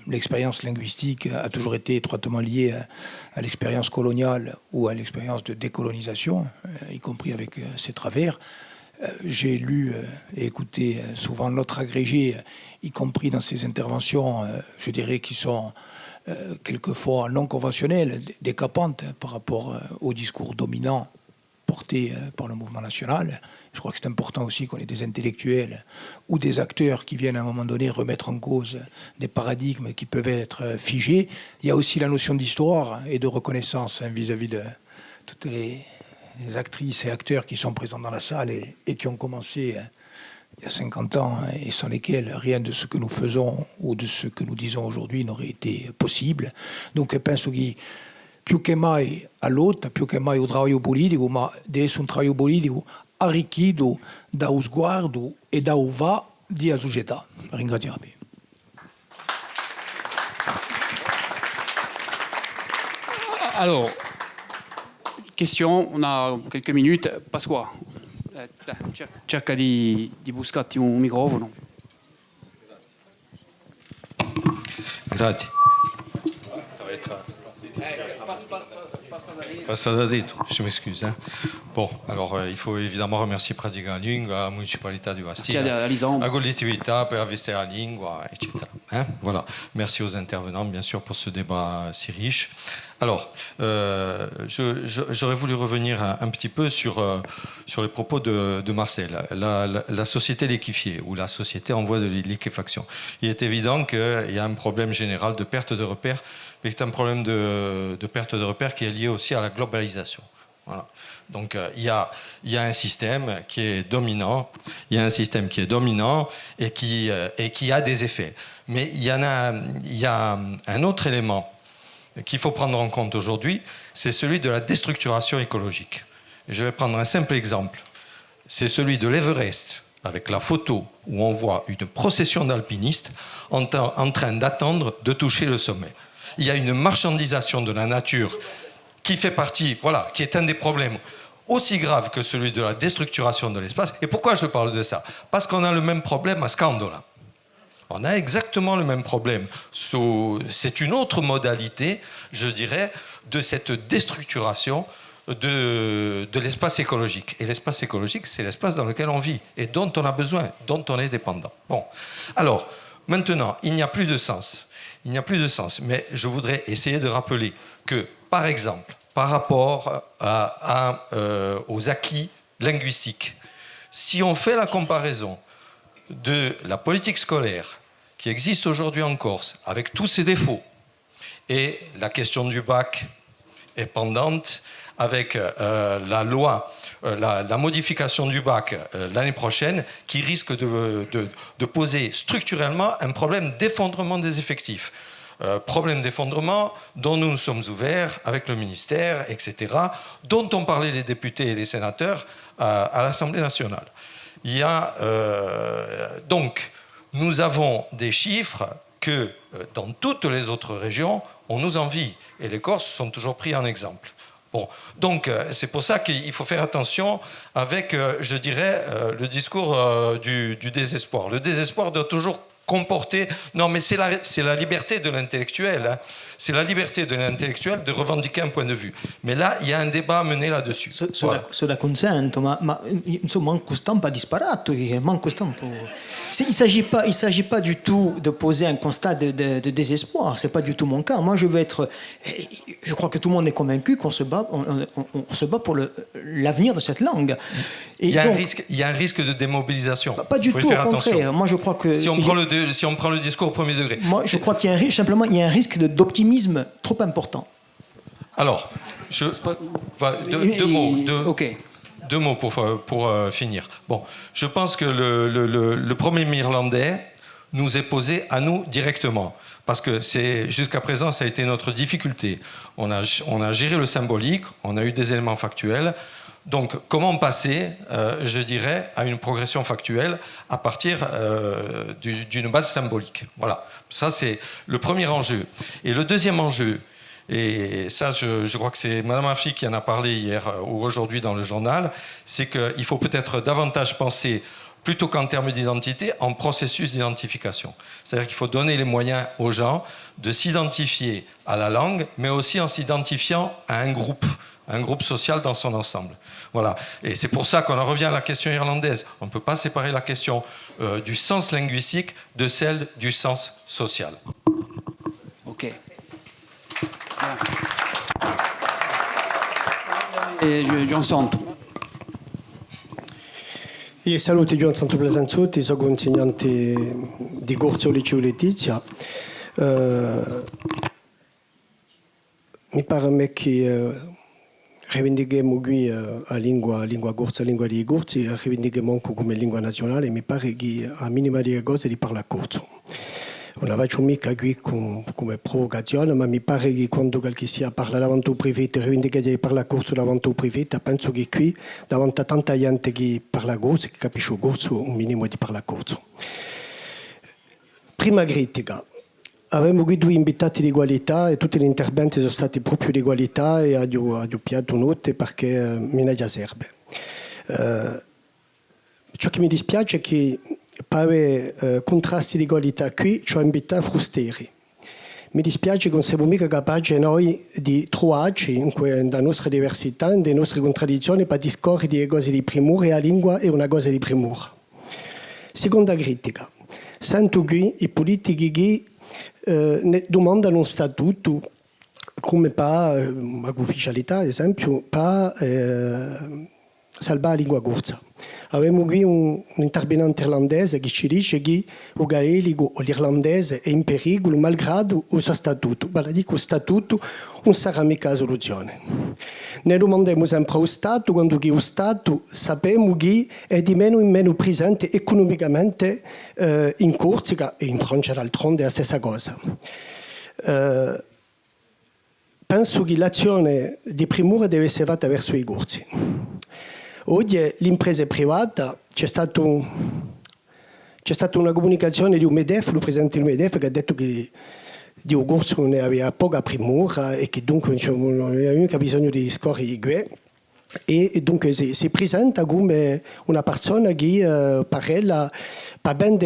l'expérience linguistique a toujours été étroitement liée à l'expérience coloniale ou à l'expérience de décolonisation, y compris avec ses travers. J'ai lu et écouté souvent notre agrégé, y compris dans ses interventions, je dirais, qui sont quelquefois non conventionnelles, décapantes par rapport au discours dominant porté par le mouvement national. Je crois que c'est important aussi qu'on ait des intellectuels ou des acteurs qui viennent à un moment donné remettre en cause des paradigmes qui peuvent être figés. Il y a aussi la notion d'histoire et de reconnaissance vis-à-vis de toutes les actrices et acteurs qui sont présents dans la salle et qui ont commencé il y a 50 ans et sans lesquels rien de ce que nous faisons ou de ce que nous disons aujourd'hui n'aurait été possible. Donc penso che più che mai a lotta, più che mai o trabalho politico, ma deve essere un trabalho politico arricchito da un sguardo e da un va di società. Ringraziarvi. Alors, question, on a quelques minutes. Pasqua, cerca di buscarti un microfono. Grazie. Passada dito, je m'excuse. Hein. Bon, alors il faut évidemment remercier Pradiga Lingua, la municipalité du Bastia, la collectività per avere la lingua, etc. Hein, voilà. Merci aux intervenants, bien sûr, pour ce débat si riche. Alors, j'aurais voulu revenir un petit peu sur les propos de Marcel. La société liquéfiée, ou la société en voie de liquéfaction. Il est évident qu'il y a un problème général de perte de repères, mais c'est un problème de perte de repères qui est lié aussi à la globalisation. Voilà. Donc il y a un système qui est dominant, et qui a des effets. Mais il y a un autre élément qu'il faut prendre en compte aujourd'hui, c'est celui de la déstructuration écologique. Et je vais prendre un simple exemple. C'est celui de l'Everest, avec la photo où on voit une procession d'alpinistes en train d'attendre de toucher le sommet. Il y a une marchandisation de la nature qui fait partie, voilà, qui est un des problèmes aussi graves que celui de la déstructuration de l'espace. Et pourquoi je parle de ça? Parce qu'on a le même problème à Scandola. On a exactement le même problème. C'est une autre modalité, je dirais, de cette déstructuration de l'espace écologique. Et l'espace écologique, c'est l'espace dans lequel on vit et dont on a besoin, dont on est dépendant. Bon, alors, maintenant, il n'y a plus de sens. Il n'y a plus de sens. Mais je voudrais essayer de rappeler que, par exemple, par rapport aux acquis linguistiques, si on fait la comparaison de la politique scolaire qui existe aujourd'hui en Corse, avec tous ses défauts, et la question du bac est pendante, avec la loi, la modification du bac l'année prochaine, qui risque de poser structurellement un problème d'effondrement des effectifs. Problème d'effondrement dont nous nous sommes ouverts avec le ministère, etc., dont ont parlé les députés et les sénateurs à l'Assemblée nationale. Il y a, donc, nous avons des chiffres que dans toutes les autres régions, on nous envie. Et les Corses sont toujours pris en exemple. Bon, donc c'est pour ça qu'il faut faire attention avec, je dirais, le discours du désespoir. Le désespoir doit toujours comporter... Non, mais c'est la liberté de l'intellectuel. Hein. C'est la liberté de l'intellectuel de revendiquer un point de vue. Mais là, il y a un débat à mener là-dessus. Cela consento, ma insomma, manco stampa disparato, manco stampo. Il ne s'agit pas du tout de poser un constat de désespoir. Ce n'est pas du tout mon cas. Moi, je crois que tout le monde est convaincu qu'on se bat, on se bat pour l'avenir de cette langue. Et il y a un risque de démobilisation. Pas du tout, au contraire. Moi, je crois que... Si on prend le discours au premier degré. Moi, je crois qu'il y a un risque d'optimisme trop important. Alors, deux mots pour finir. Bon, je pense que le problème irlandais nous est posé à nous directement. Parce que jusqu'à présent, ça a été notre difficulté. On a géré le symbolique, on a eu des éléments factuels. Donc, comment passer, je dirais, à une progression factuelle à partir d'une base symbolique? Voilà, ça c'est le premier enjeu. Et le deuxième enjeu, et ça je crois que c'est Mme Arfi qui en a parlé hier ou aujourd'hui dans le journal, c'est qu'il faut peut-être davantage penser, plutôt qu'en termes d'identité, en processus d'identification. C'est-à-dire qu'il faut donner les moyens aux gens de s'identifier à la langue, mais aussi en s'identifiant à un groupe social dans son ensemble. Voilà. Et c'est pour ça qu'on en revient à la question irlandaise. On ne peut pas séparer la question du sens linguistique de celle du sens social. Ok. E John Santo. Io saluto John Santo Plasanzotti, sono insegnante di corso al liceo Letizia. Mi pare a me che rivendichiamo qui la lingua corsa, la lingua dei corsi, rivendichiamo anche come lingua nazionale. Mi pare che a minima delle cose di parla corso. Non la faccio mica qui come provocazione, ma mi pare che quando qualche sia parla davanti al prefetto, rivendica di parlare corso davanti al prefetto, penso che qui, davanti a tanta gente che parla corso, che capisce corso, un minimo di parla corso. Prima critica. Avevamo qui due invitati di qualità e tutti gli interventi sono stati proprio di qualità e ho piato note perché mi ne serve. Ciò che mi dispiace è che per contrasti di qualità qui ci ho invitato frusteri. Mi dispiace che non siamo mica capaci noi di trovarci nella nostra diversità, nelle nostre contraddizioni per discorrere di cose di primore e la lingua è una cosa di primore. Seconda critica. Sento qui i politici che domandano un statuto come per ufficialità, ad esempio, per salvare la lingua corsa. Abbiamo qui un intervenante irlandese che ci dice che il gaelico o l'irlandese è in pericolo malgrado il suo statuto. Ma la dico statuto non sarà mica la soluzione. Ne domandiamo sempre allo Stato quando che lo Stato sappiamo che è di meno in meno presente economicamente in Corsica e in Francia d'altronde è la stessa cosa. Penso che l'azione di primura deve essere fatta verso i corsi. Oggi l'impresa privata c'è stata una comunicazione di un MEDEF, il presidente del MEDEF, che ha detto che di un corso ne aveva poca primura e che dunque non aveva mica bisogno di scorrere qui. E dunque si presenta come una persona che parla per ben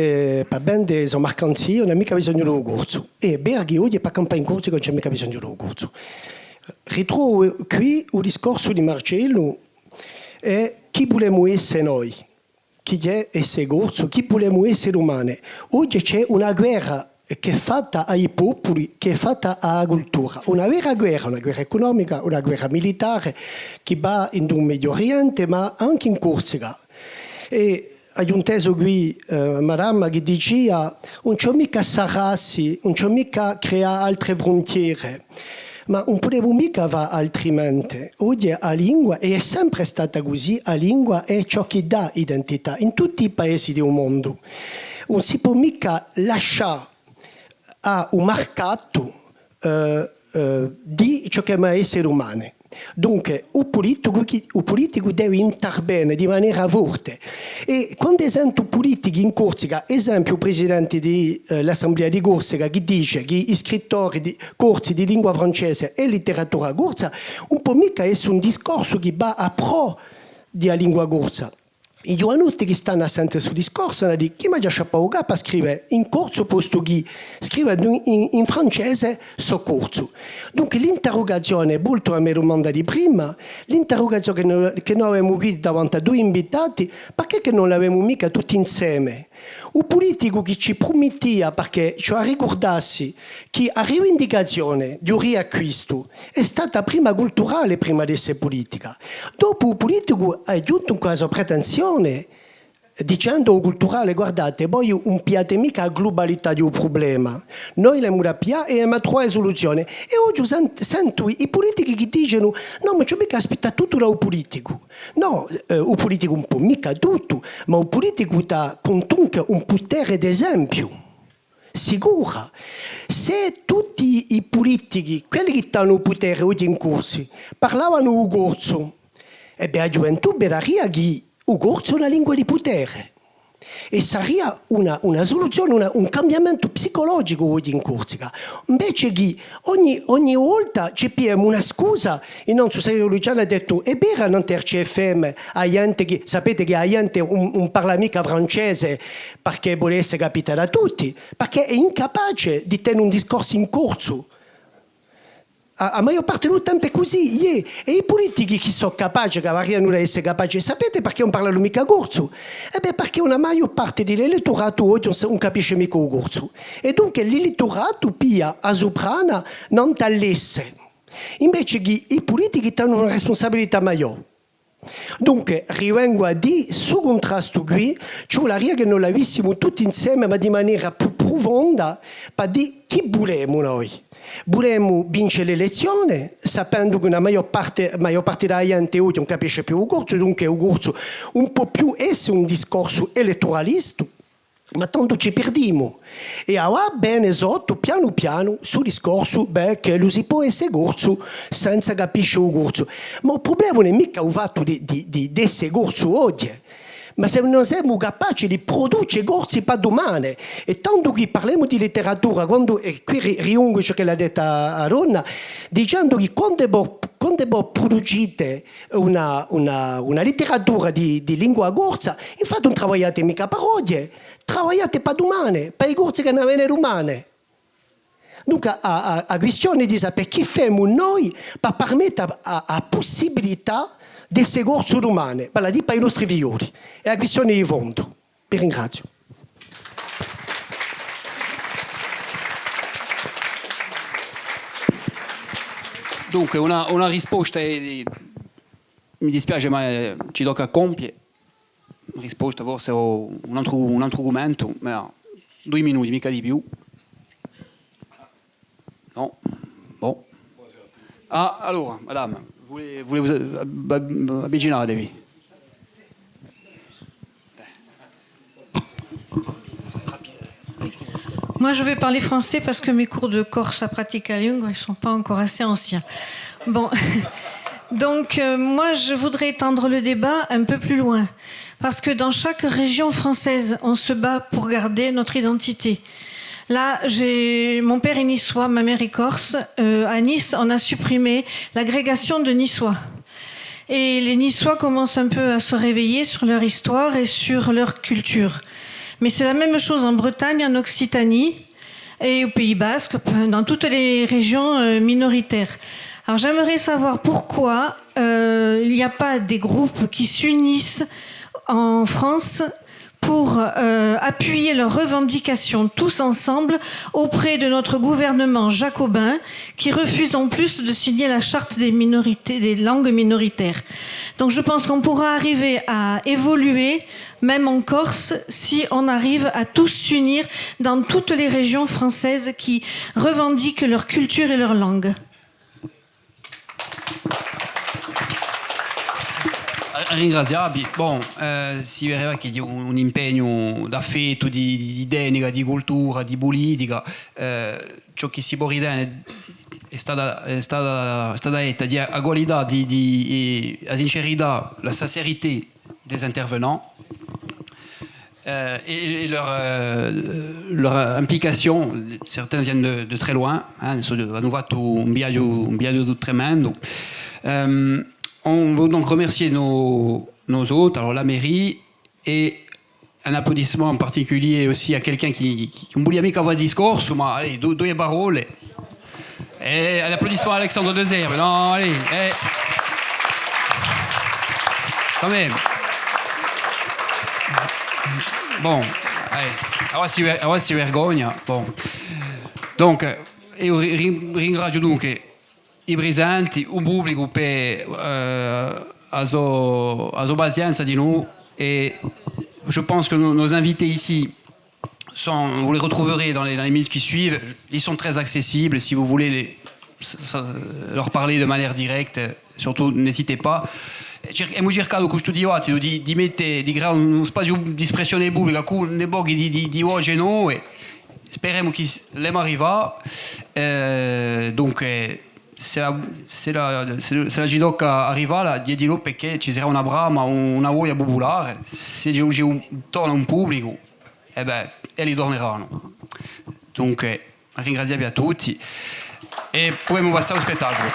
delle sue mercanzie non ha mica bisogno di un corso. E Berghi oggi per campare in corso non c'è mica bisogno di un corso. ritrovo qui un discorso di Marcello e chi vogliamo essere noi, chi è essere gorzo, chi vogliamo essere umani. Oggi c'è una guerra che è fatta ai popoli, che è fatta alla cultura. Una vera guerra, una guerra economica, una guerra militare che va in un Medio Oriente ma anche in Corsica. E ho inteso qui Madame che diceva non c'è mica sarassi, non c'è mica creare altre frontiere, ma non possiamo mica va altrimenti. Oggi la lingua, e è sempre stata così, la lingua è ciò che dà identità in tutti i paesi del mondo. Non si può mica lasciare a un mercato di ciò che è essere umano. Dunque, il politico deve intervenire di maniera forte. E quando sento politici in Corsica, esempio il presidente dell'Assemblea di Corsica che dice che gli scrittori di corsi di lingua francese e letteratura corsa, un po' mica è un discorso che va a pro della lingua corsa. I giovanotti che stanno assenti sul discorso hanno detto chi mi ha già paura per scrivere in corso posto che scrive in francese soccorso. Dunque l'interrogazione, molto a mia domanda di prima, l'interrogazione che noi abbiamo qui davanti a due invitati, perché non l'avevamo mica tutti insieme? Un politico che ci prometteva, perché ci ricordassi che la rivendicazione di un riacquisto è stata prima culturale prima di essere politica. Dopo il politico ha aggiunto un caso pretensione dicendo culturale, guardate, voi non piate mica la globalità di un problema. Noi le murapia e abbiamo trovato soluzione. E oggi sento i politici che dicono no, ma c'è mica aspettare tutto da un politico. No, un politico un po' mica tutto, ma un politico ha comunque un potere d'esempio. Sicura. Se tutti i politici, quelli che hanno il potere oggi in corso, parlavano il corso, e beh, la gioventù vederia che il corso è una lingua di potere. E sarebbe una soluzione, un cambiamento psicologico oggi in Corsica. Invece che ogni volta ci abbiamo una scusa, e non so se Luciano ha detto, è vero non ter CFM, sapete che la gente non parla mica francese perché vuole essere capita da tutti, perché è incapace di tenere un discorso in corso. A maggior parte del tempo è così, e i politici che sono capaci, che variano da essere capaci, sapete perché non parlano mica corso? Perché una maggior parte dell'elettorato oggi non capisce mica il corso. E dunque l'elettorato pia a soprana non tallesse. Invece che i politici hanno una responsabilità maggiore. Dunque, rivengo a dire, su contrasto qui, ci vorrebbe che non l'avessimo tutti insieme, ma di maniera più profonda, per dire chi volevamo noi. Volevamo vincere l'elezione, sapendo che la maggior parte della gente oggi non capisce più il corso, dunque il corso un po' più essere un discorso elettoralista, ma tanto ci perdiamo. E ora bene sotto, piano piano, sul discorso che lo si può essere corso senza capire il corso. Ma il problema non è mica il fatto di essere corso oggi, ma se non siamo capaci di produrre corsi per domani. E tanto che parliamo di letteratura, e qui riungo ciò che l'ha detta a Donna, dicendo che quando voi producete una letteratura di lingua corsa, infatti non lavorate mica per oggi, lavorate per domani, per i corsi che non vengono umane. Dunque, la questione di sapere chi facciamo noi per permettere la possibilità di essere corso umane, per i nostri figlioli. È la questione di fondo. Vi ringrazio. Dunque, una risposta mi dispiace, ma ci tocca compiere. Una risposta forse o un altro argomento, ma 2 minuti, mica di più. No? Boh. Allora, madame, voulez-vous avvicinatevi? Moi, je vais parler français parce que mes cours de corse à pratica lingua ne sont pas encore assez anciens. Bon, donc moi, je voudrais étendre le débat un peu plus loin. Parce que dans chaque région française, on se bat pour garder notre identité. Là, mon père est niçois, ma mère est corse. À Nice, on a supprimé l'agrégation de niçois. Et les Niçois commencent un peu à se réveiller sur leur histoire et sur leur culture. Mais c'est la même chose en Bretagne, en Occitanie et au Pays Basque, dans toutes les régions minoritaires. Alors j'aimerais savoir pourquoi il n'y a pas des groupes qui s'unissent en France pour appuyer leurs revendications tous ensemble auprès de notre gouvernement jacobin qui refuse en plus de signer la charte des minorités, des langues minoritaires. Donc je pense qu'on pourra arriver à évoluer, même en Corse, si on arrive à tous s'unir dans toutes les régions françaises qui revendiquent leur culture et leur langue. Ringraziabili. Bon, si vedeva che un impegno d'affetto, di denica, di cultura, di politica, ciò che si può ritenere è stata detta di la qualità, la sincerità, la sincérité des intervenants et leur implication. Certains viennent de très loin, hanno fatto un viaggio tremendo. On veut donc remercier nos hôtes, alors la mairie, et un applaudissement en particulier aussi à quelqu'un qui non vouleva mica fare discorso, ma allez, due parole. Et un applaudissement à Alexandre Dezerbe. Non, allez, quand même. Bon, allez, ora si vergogna. Bon. Donc, io ringrazio dunque i presenti, il pubblico per la sua pazienza di noi, et je pense que nos invités ici, vous les retrouverez dans les minutes qui suivent. Ils sont très accessibles. Si vous voulez leur parler de manière directe, surtout n'hésitez pas. Abbiamo cercato questo dibattito di creare uno spazio di espressione pubblica con ne pochi di voce e noi. Speriamo che l'emo arriva. Donc, se la ci tocca arrivare, diedilo perché ci sarà una brama, una voglia popolare. Se torna un pubblico, e li torneranno. Dunque, ringraziamo a tutti e poi passare allo spettacolo.